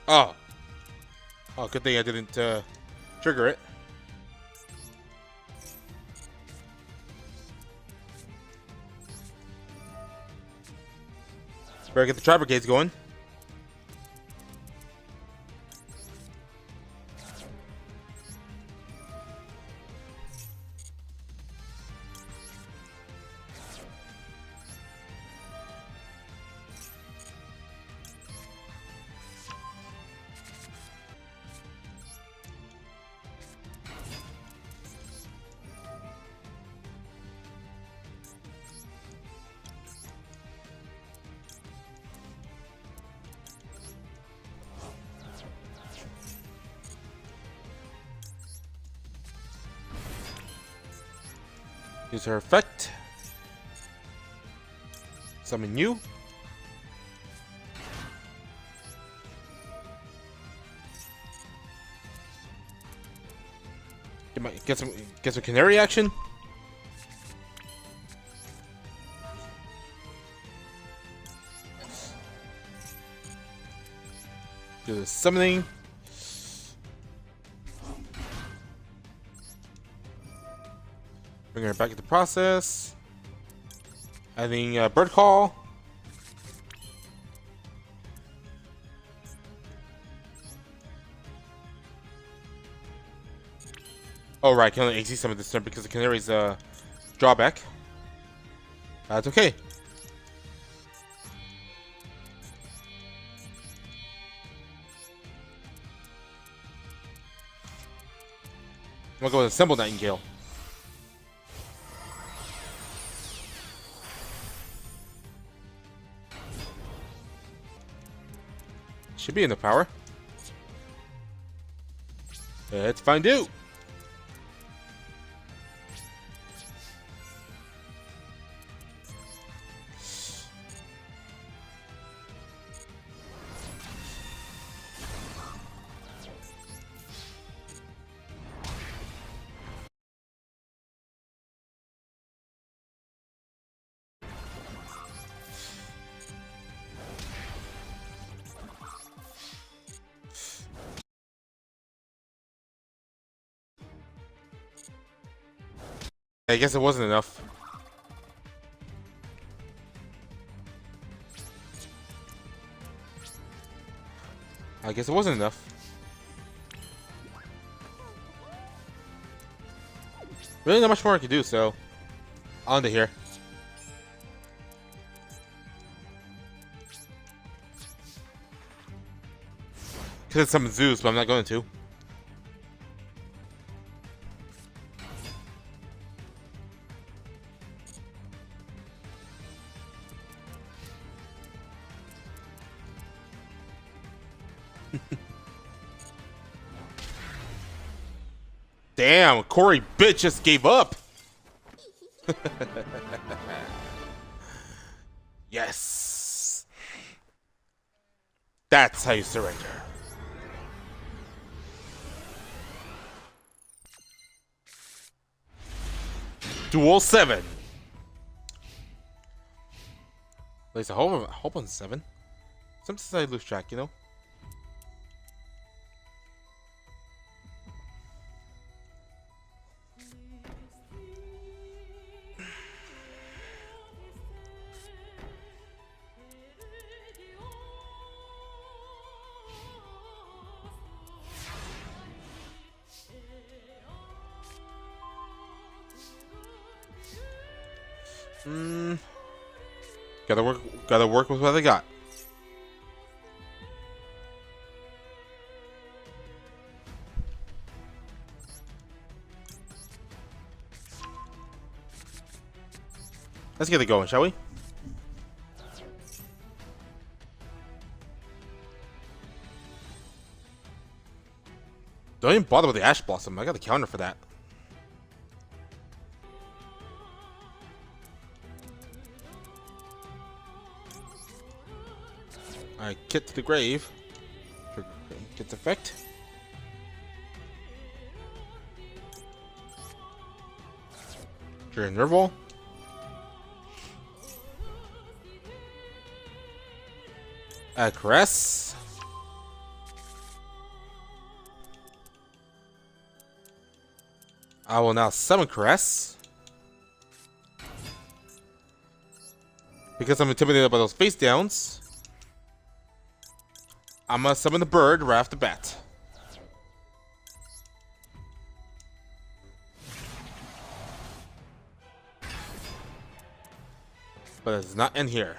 Oh. Oh, good thing I didn't trigger it. Better get the Tribrigades going. Use her effect. Summon you. Get some canary action. Do the summoning. Bring her back into process. Adding bird call. Oh right, I can only AC summon this turn because the canary's drawback. That's okay. I'm gonna go with Assemble Nightingale. Should be enough power. Let's find out. I guess it wasn't enough. I guess it wasn't enough. Really not much more I can do, so on to here. Could have summoned Zeus, but I'm not going to. Damn, Corey bitch just gave up. Yes. That's how you surrender. Duel 7. At least I hope on 7. Sometimes I lose track, you know? Gotta work with what I got. Let's get it going, shall we? Don't even bother with the Ash Blossom. I got the counter for that. Alright, Kit to the grave. Gets effect. Trigger Nerval. Caress. I will now summon Caress. Because I'm intimidated by those face downs, I'm gonna summon the bird right off the bat. But it's not in here.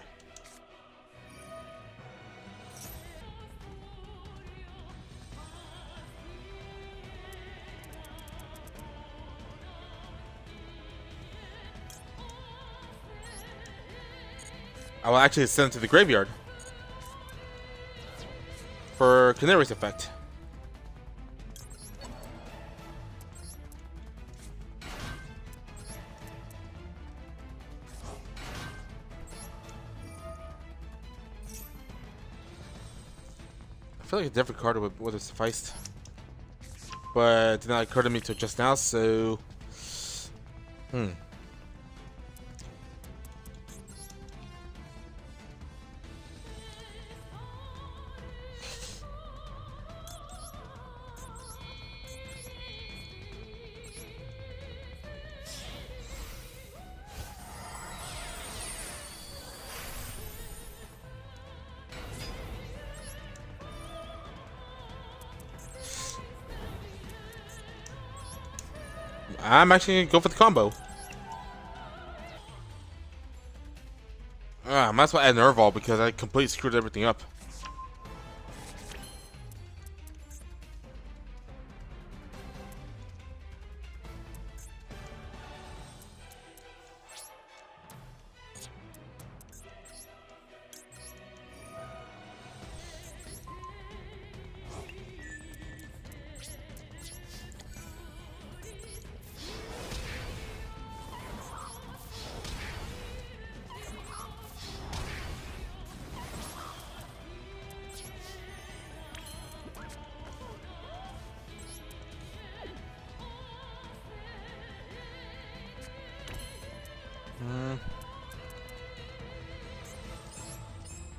I will actually send it to the graveyard for Canary's effect. I feel like a different card would have sufficed, but it did not occur to me till just now. So, I'm actually gonna go for the combo. I might as well add Nerval because I completely screwed everything up.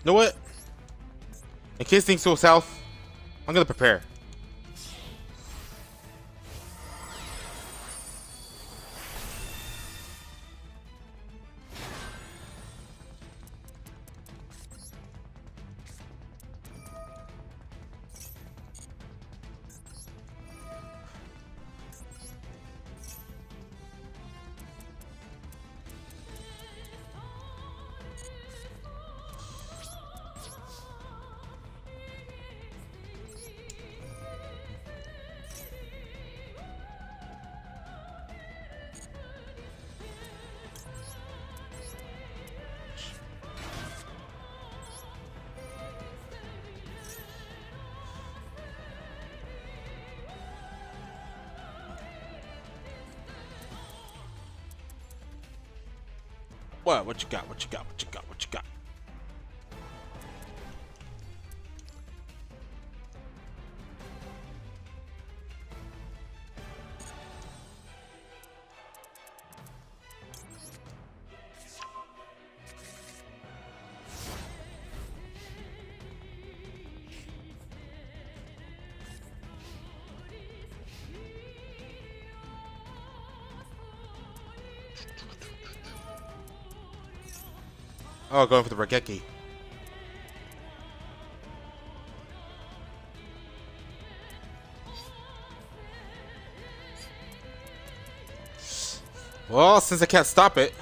You know what? In case things go south, I'm gonna prepare. What? What you got? What you got? What you got? What you got? Oh, going for the Raigeki. Well, since I can't stop it.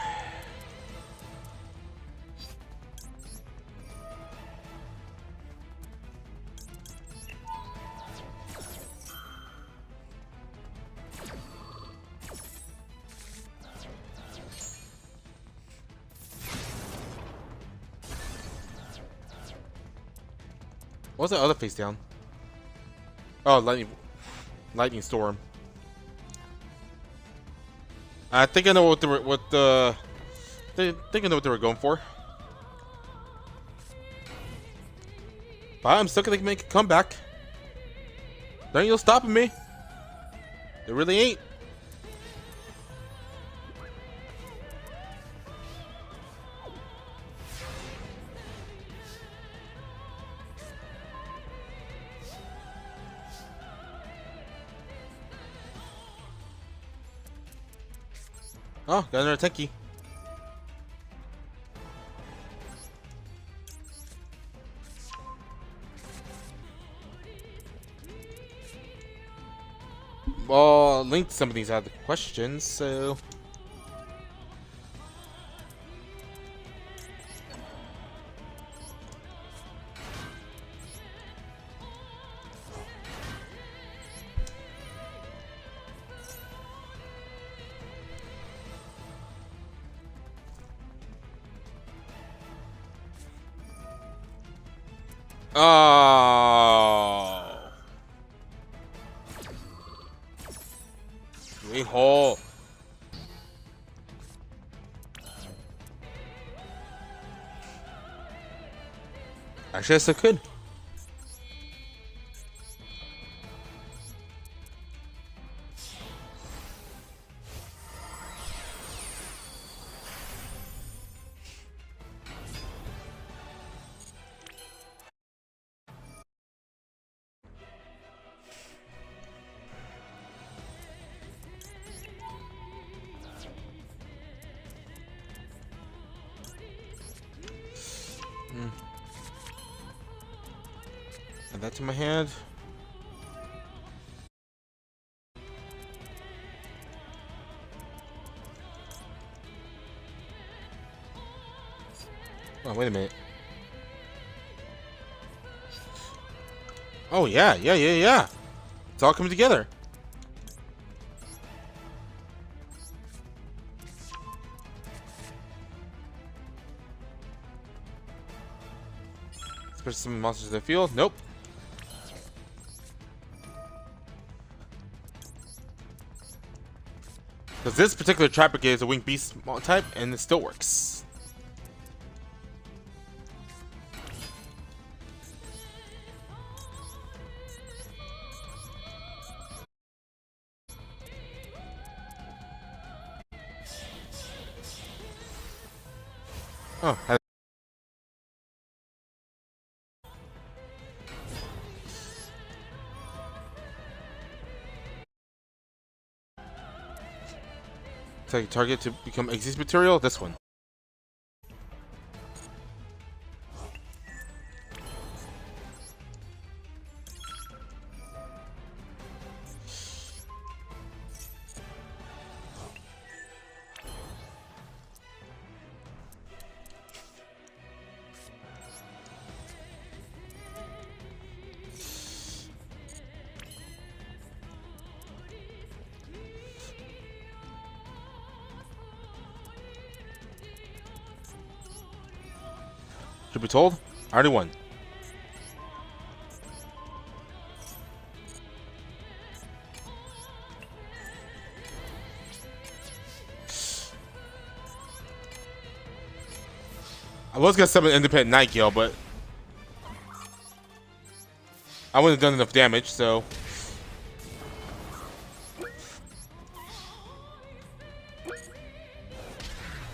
What was the other face down? Oh, lightning storm. I think I know what they were. I think I know what they were going for. But I'm still gonna make a comeback. There ain't no stopping me. There really ain't. Oh, got another Tenki. Well, linked some of these out of the questions, so. Oh. Great hole. Actually, I still could. Add that to my hand. Oh, wait a minute. Oh, yeah. It's all coming together. Push some monsters in the field. Nope. Because this particular Tribrigade is a winged beast type, and it still works. Oh, target to become exist material. This one. Should be told. I already won. I was gonna summon Independent Nightgale, but I wouldn't have done enough damage, so.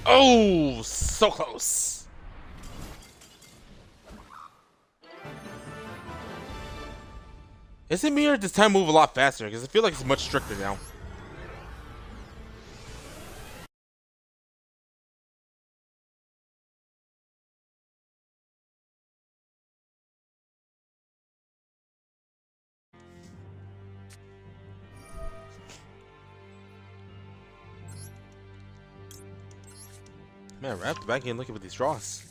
Oh, so close. Is it me or does time move a lot faster? Because I feel like it's much stricter now. Man, right off the back end, looking for these draws.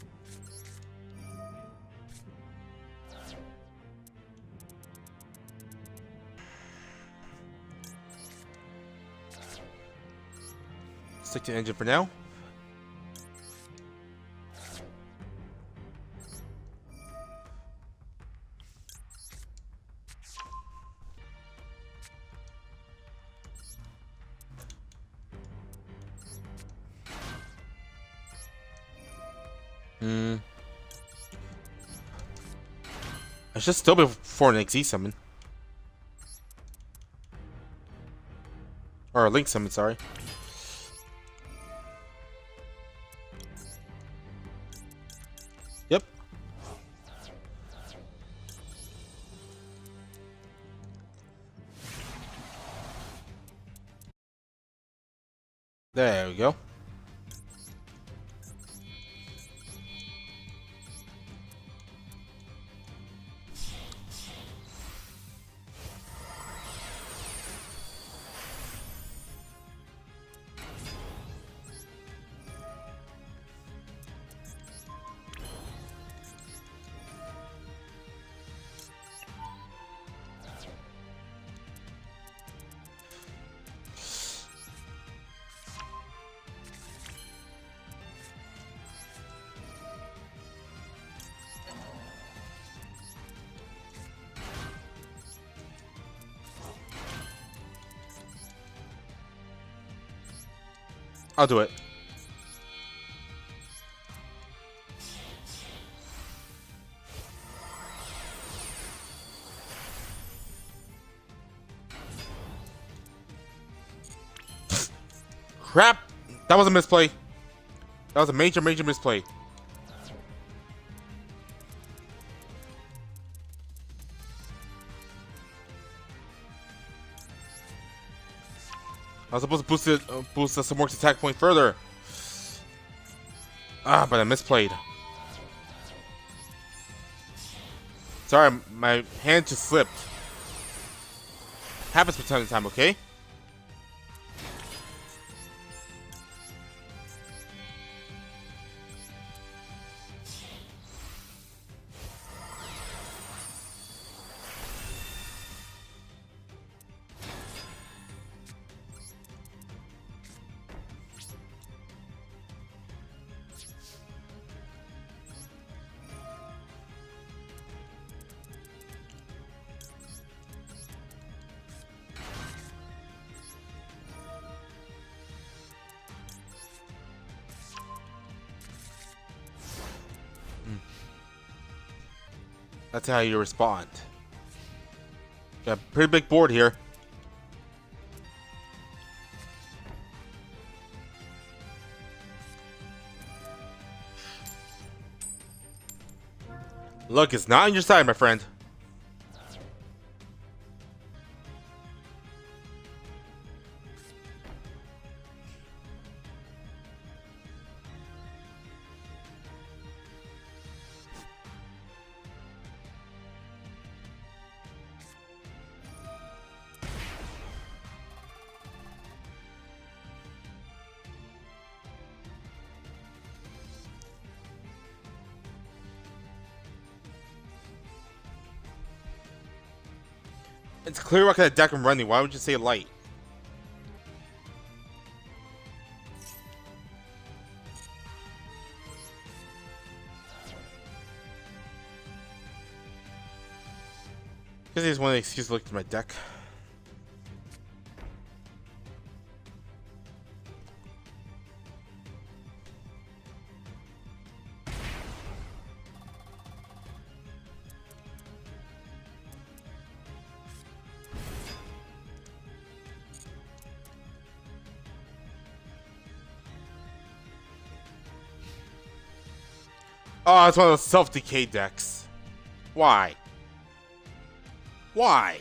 Stick to the engine for now. I should still be for an XE summon. Or a Link summon, sorry. Yep. There we go. I'll do it. Crap! That was a misplay. That was a major misplay. I was supposed to boost the Sumwork's attack point further. Ah, but I misplayed. Sorry, my hand just slipped. Happens from time to time, okay? That's how you respond. Got a pretty big board here. Luck is not on your side, my friend. It's clear what kind of deck I'm running. Why would you say light? Because he's one of the excuses to look at my deck. Oh, it's one of those self-decay decks. Why? Why?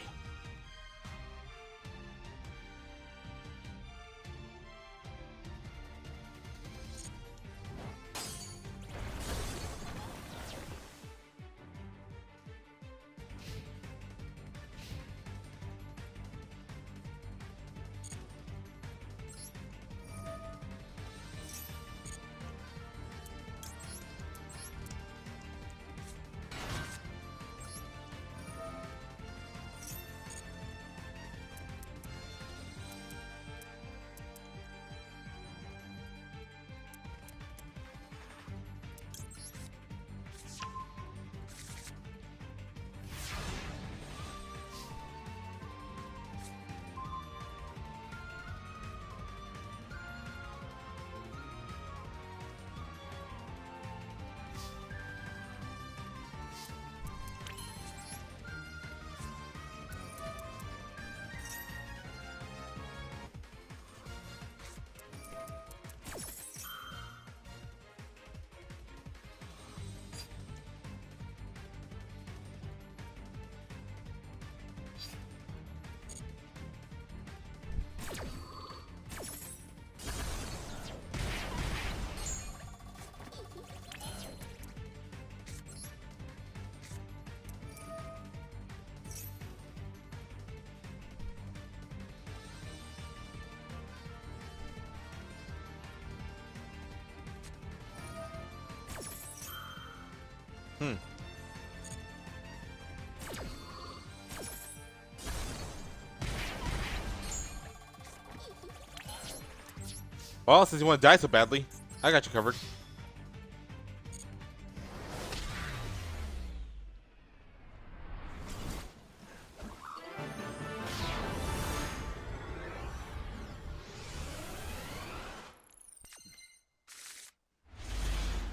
Well, since you want to die so badly, I got you covered.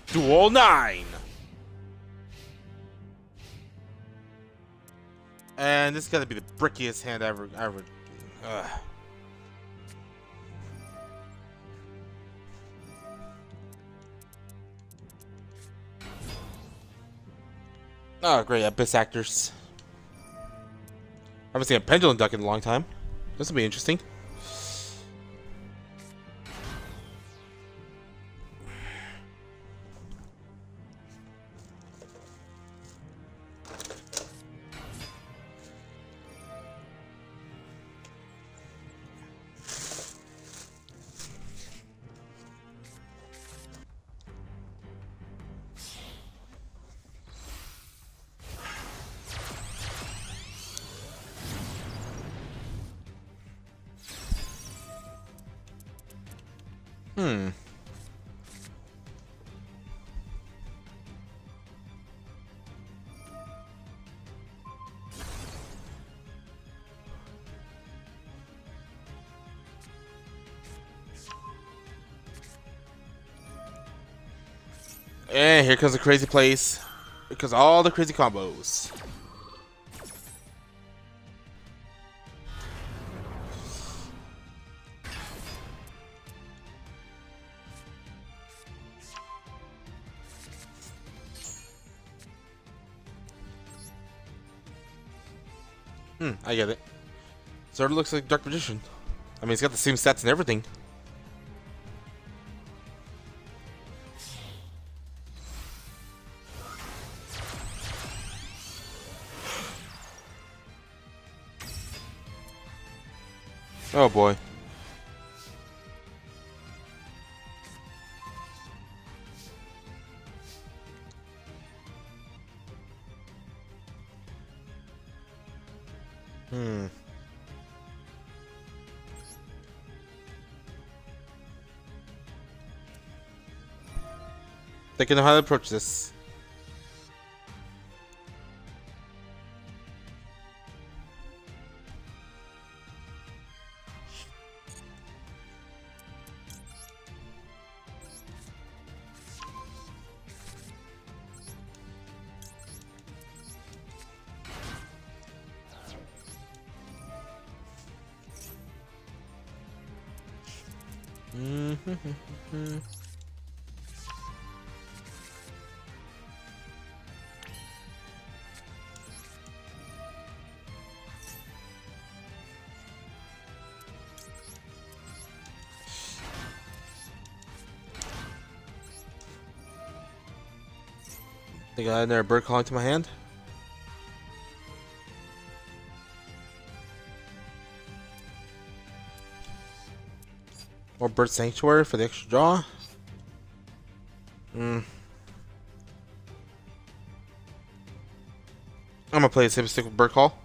Duel 9! And this is gonna be the brickiest hand ever. Ugh. Oh, great, Abyss Actors. I haven't seen a Pendulum Duck in a long time. This will be interesting. And here comes the crazy place. Because all the crazy combos. I get it. Sort of looks like Dark Magician. I mean, he's got the same stats and everything. Oh boy. Thinking of how to approach this. Think I had another bird calling to my hand? Or Bird Sanctuary for the extra draw? I'm gonna play a safe stick with Bird Call.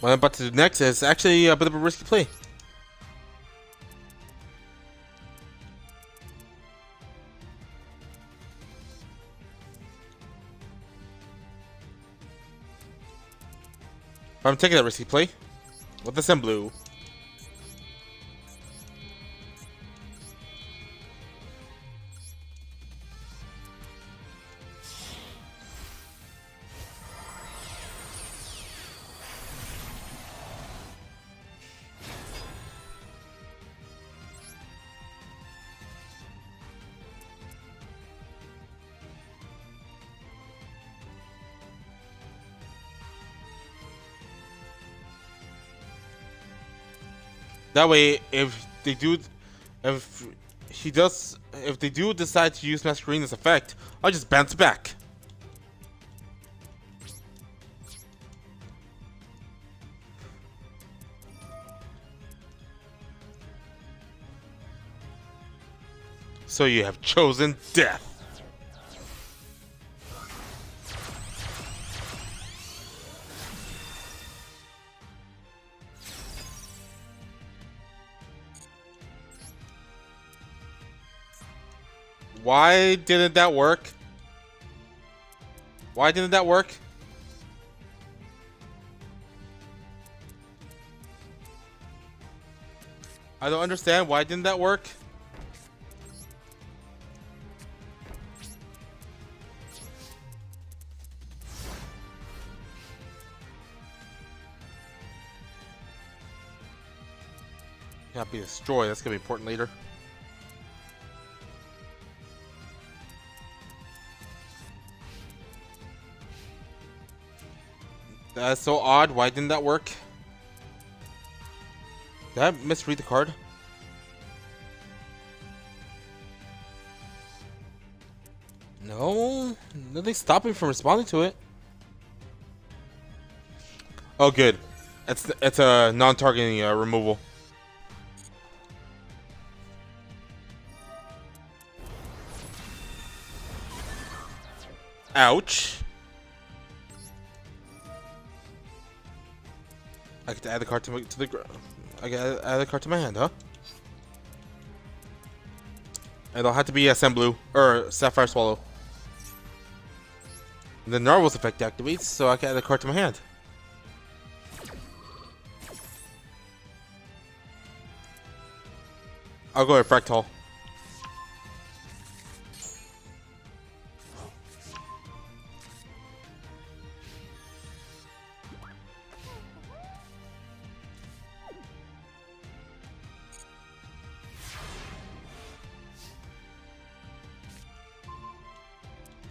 What I'm about to do next is actually a bit of a risky play. I'm taking that risky play with the Sim Blue. That way, if they do decide to use Masquerade's effect, I'll just bounce back. So you have chosen death. Why didn't that work? Why didn't that work? I don't understand. Why didn't that work? Can't be destroyed. That's gonna be important later. That's so odd. Why didn't that work? Did I misread the card? No, nothing's stopping me from responding to it. Oh, good. It's a non-targeting removal. Ouch. I get to add the card to the. I get to add the card to my hand, huh? I don't have to be a Sand Blue or Sapphire Swallow. And the Narwhal's effect activates, so I can add the card to my hand. I'll go with Fractal.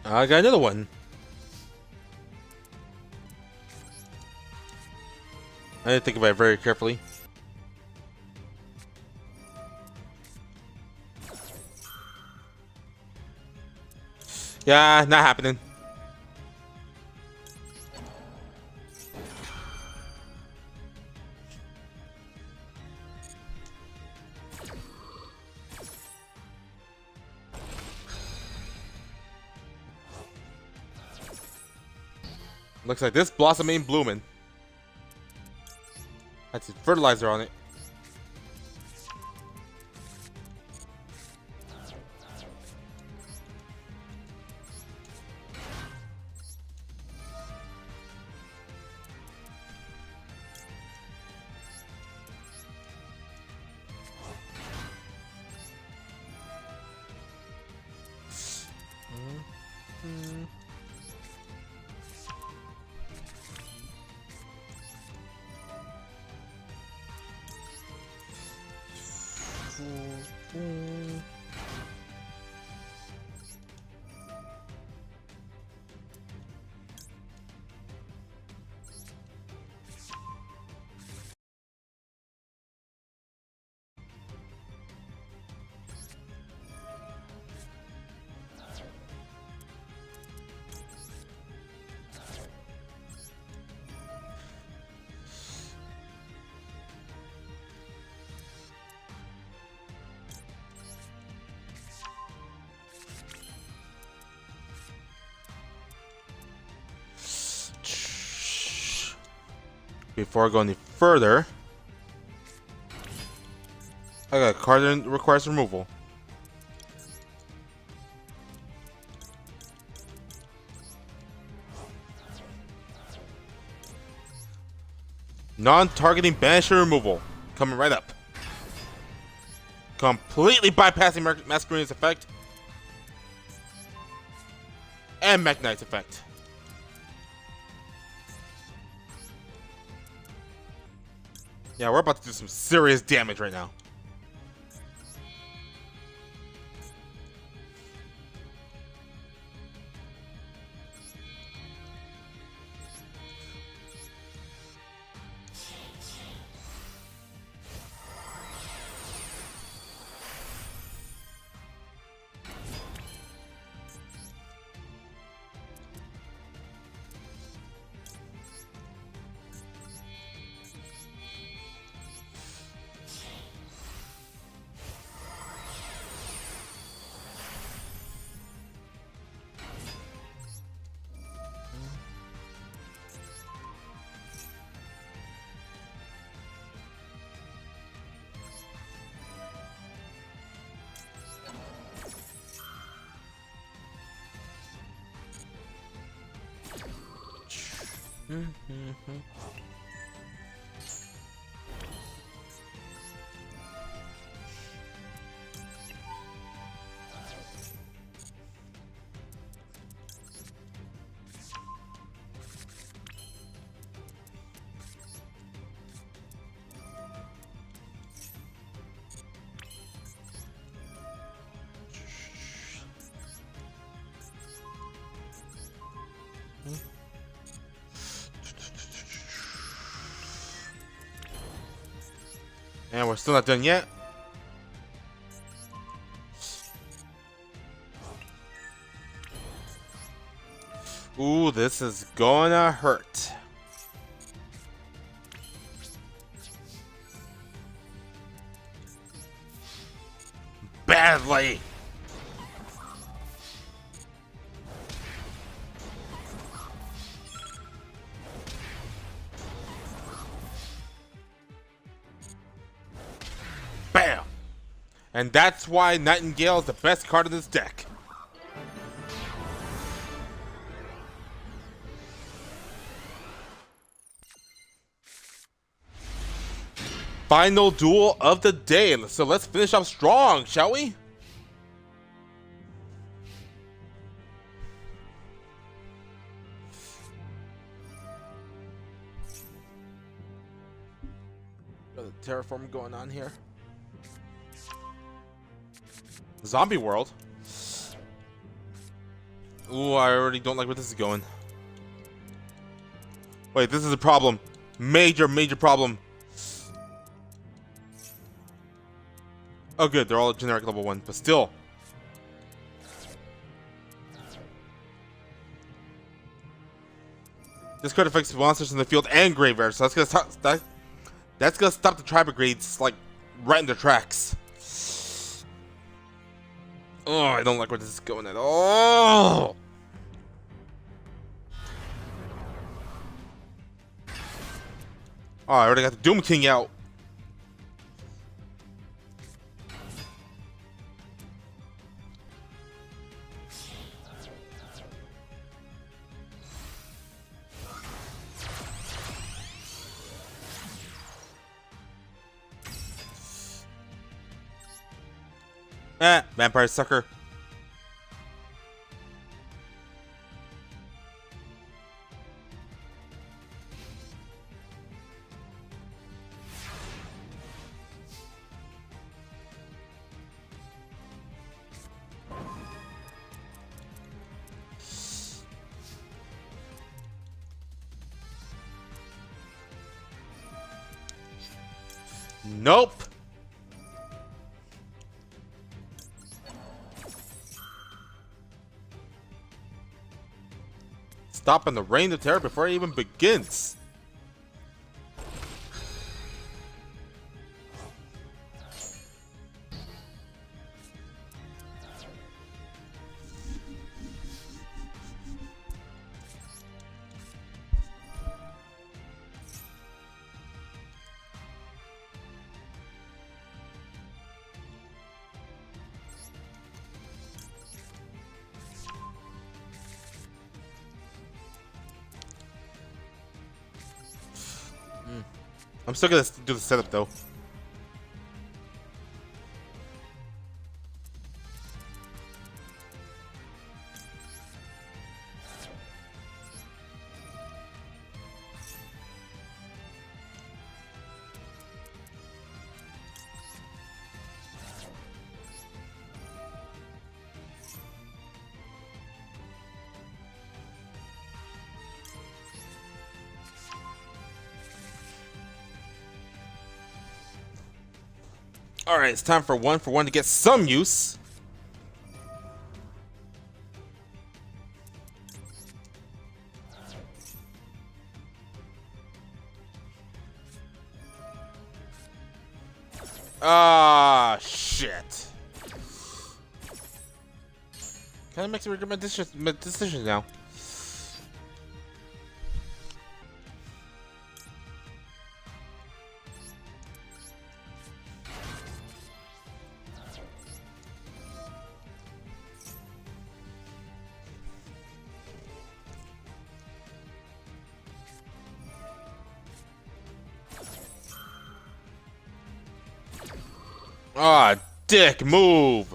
I got another one. I didn't think about it very carefully. Yeah, not happening. Looks like this blossom ain't blooming. That's fertilizer on it. Before I go any further, I got a card that requires removal. Non-targeting banisher removal. Coming right up. Completely bypassing Masquerade's effect. And Magnite's effect. Yeah, we're about to do some serious damage right now. And we're still not done yet. Ooh, this is gonna hurt. Badly. Bam. And that's why Nightingale is the best card in this deck. Final duel of the day. So let's finish up strong, shall we? Got the terraform going on here. Zombie world. Ooh, I already don't like where this is going. Wait, this is a problem. Major problem. Oh good, they're all generic level 1, but still. This card affects monsters in the field and graveyard, so that's gonna stop that's gonna stop the Tribrigades like right in their tracks. Oh, I don't like where this is going at all. Oh, I already got the Doom King out. Vampire sucker. Nope. Stopping the reign of terror before it even begins. I'm still gonna do the setup though. Alright, it's time for one to get some use. Ah, shit. Kinda makes me regret my decision now. Ah, dick, move.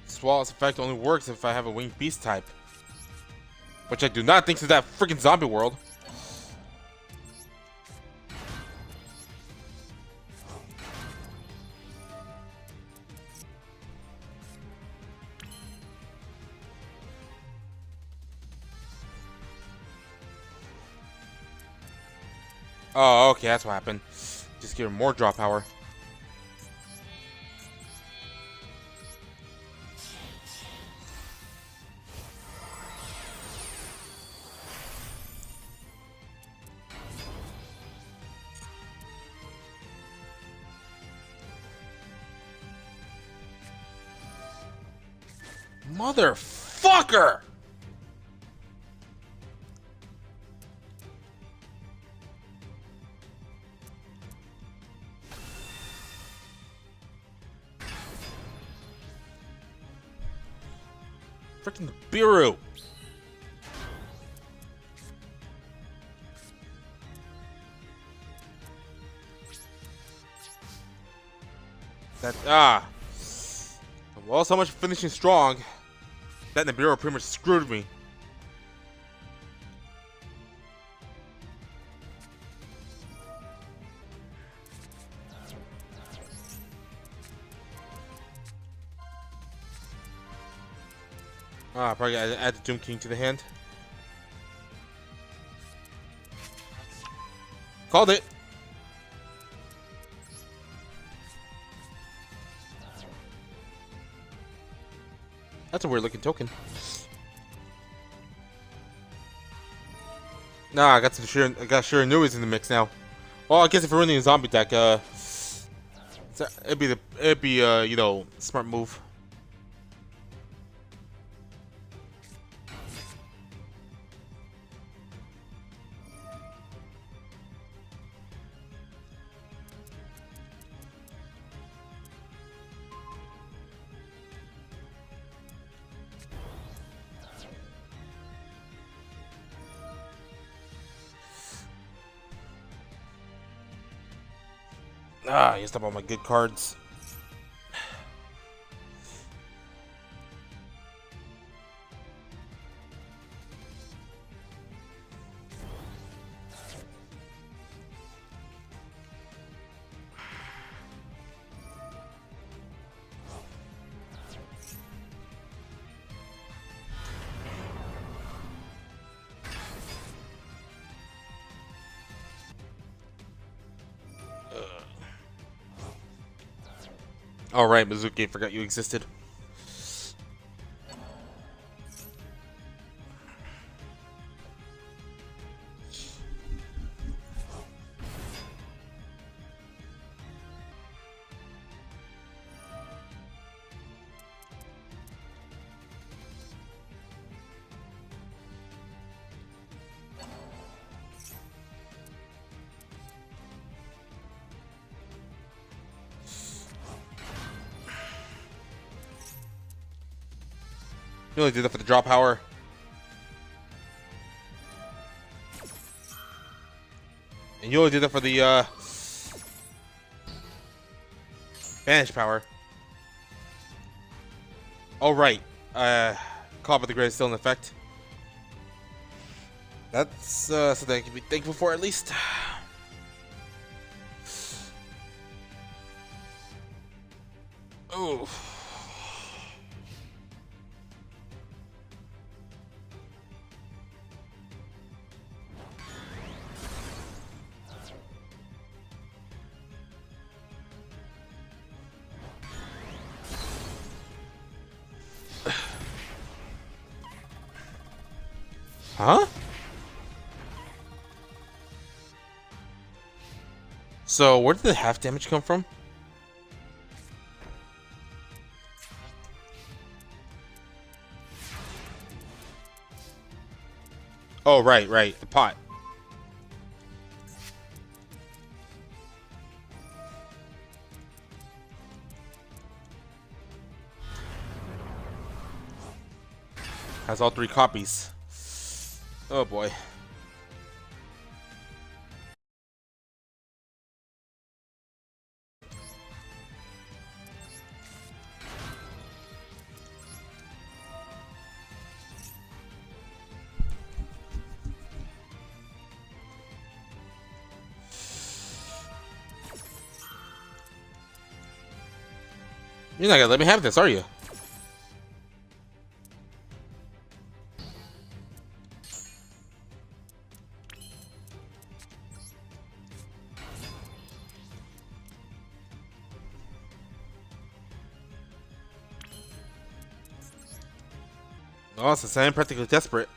Swallow's effect only works if I have a winged beast type. Which I do not think is that freaking zombie world. Oh, okay, that's what happened. Just give her more draw power. Motherfucker! Freaking Biru! Well, so much finishing strong. That Nibiru pretty much screwed me. Probably gotta add the Doom King to the hand. Called it. That's a weird looking token. Nah, I got some Shiranuis in the mix now. Well, I guess if we're running a zombie deck, it'd be you know, smart move. I used up all my good cards. Alright, Mizuki, forgot you existed. You only did that for the draw power. And you only did that for the banish power. Oh right. Call by the Grave is still in effect. That's something I can be thankful for at least. Oh. Huh? So where did the half damage come from? Oh, right, the pot. Has all 3 copies. Oh boy. You're not gonna let me have this, are you? Oh, since I am practically desperate.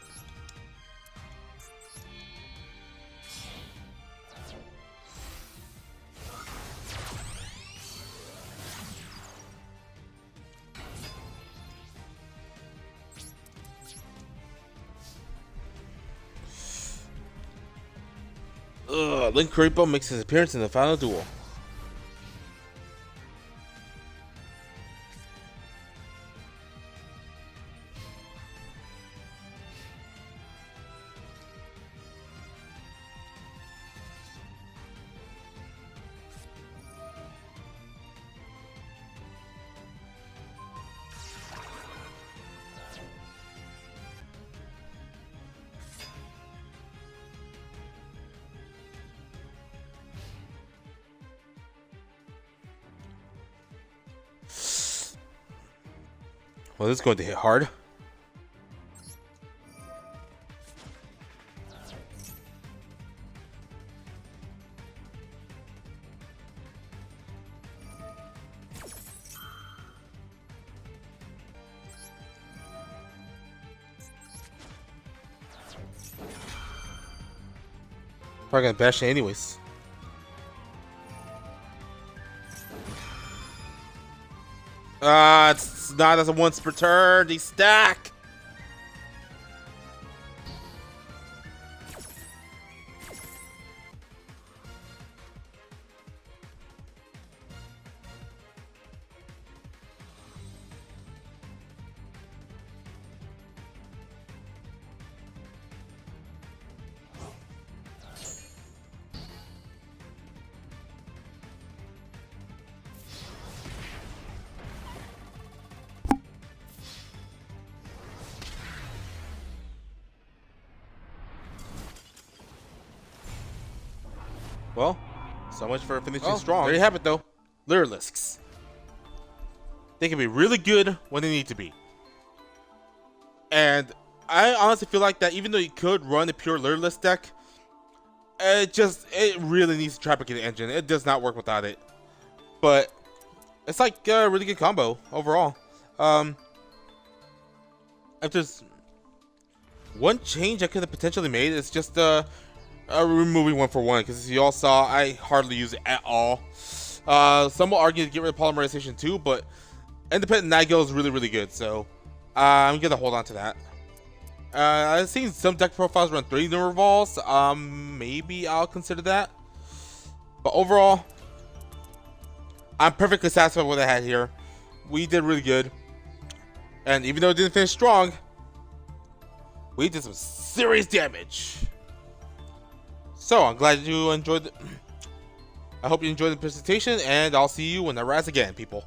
Link Creepo makes his appearance in the final duel. Well, this is going to hit hard. Probably gonna bash it anyways. It's not as a once per turn. They stack. Well, so much for finishing strong. There you have it, though. Lyriluscs. They can be really good when they need to be. And I honestly feel like that even though you could run a pure Lyrilusc deck, it really needs a Tribrigade engine. It does not work without it. But it's like a really good combo overall. If there's one change I could have potentially made, it's just removing 1-for-1, because as you all saw, I hardly use it at all. Some will argue to get rid of polymerization too, but independent Nigel is really good, so I'm gonna hold on to that. I've seen some deck profiles run 3 Nervals. Maybe I'll consider that, but overall I'm perfectly satisfied with what I had here. We did really good, and even though it didn't finish strong, we did some serious damage. So I'm glad you enjoyed I hope you enjoyed the presentation, and I'll see you when I rise again, people.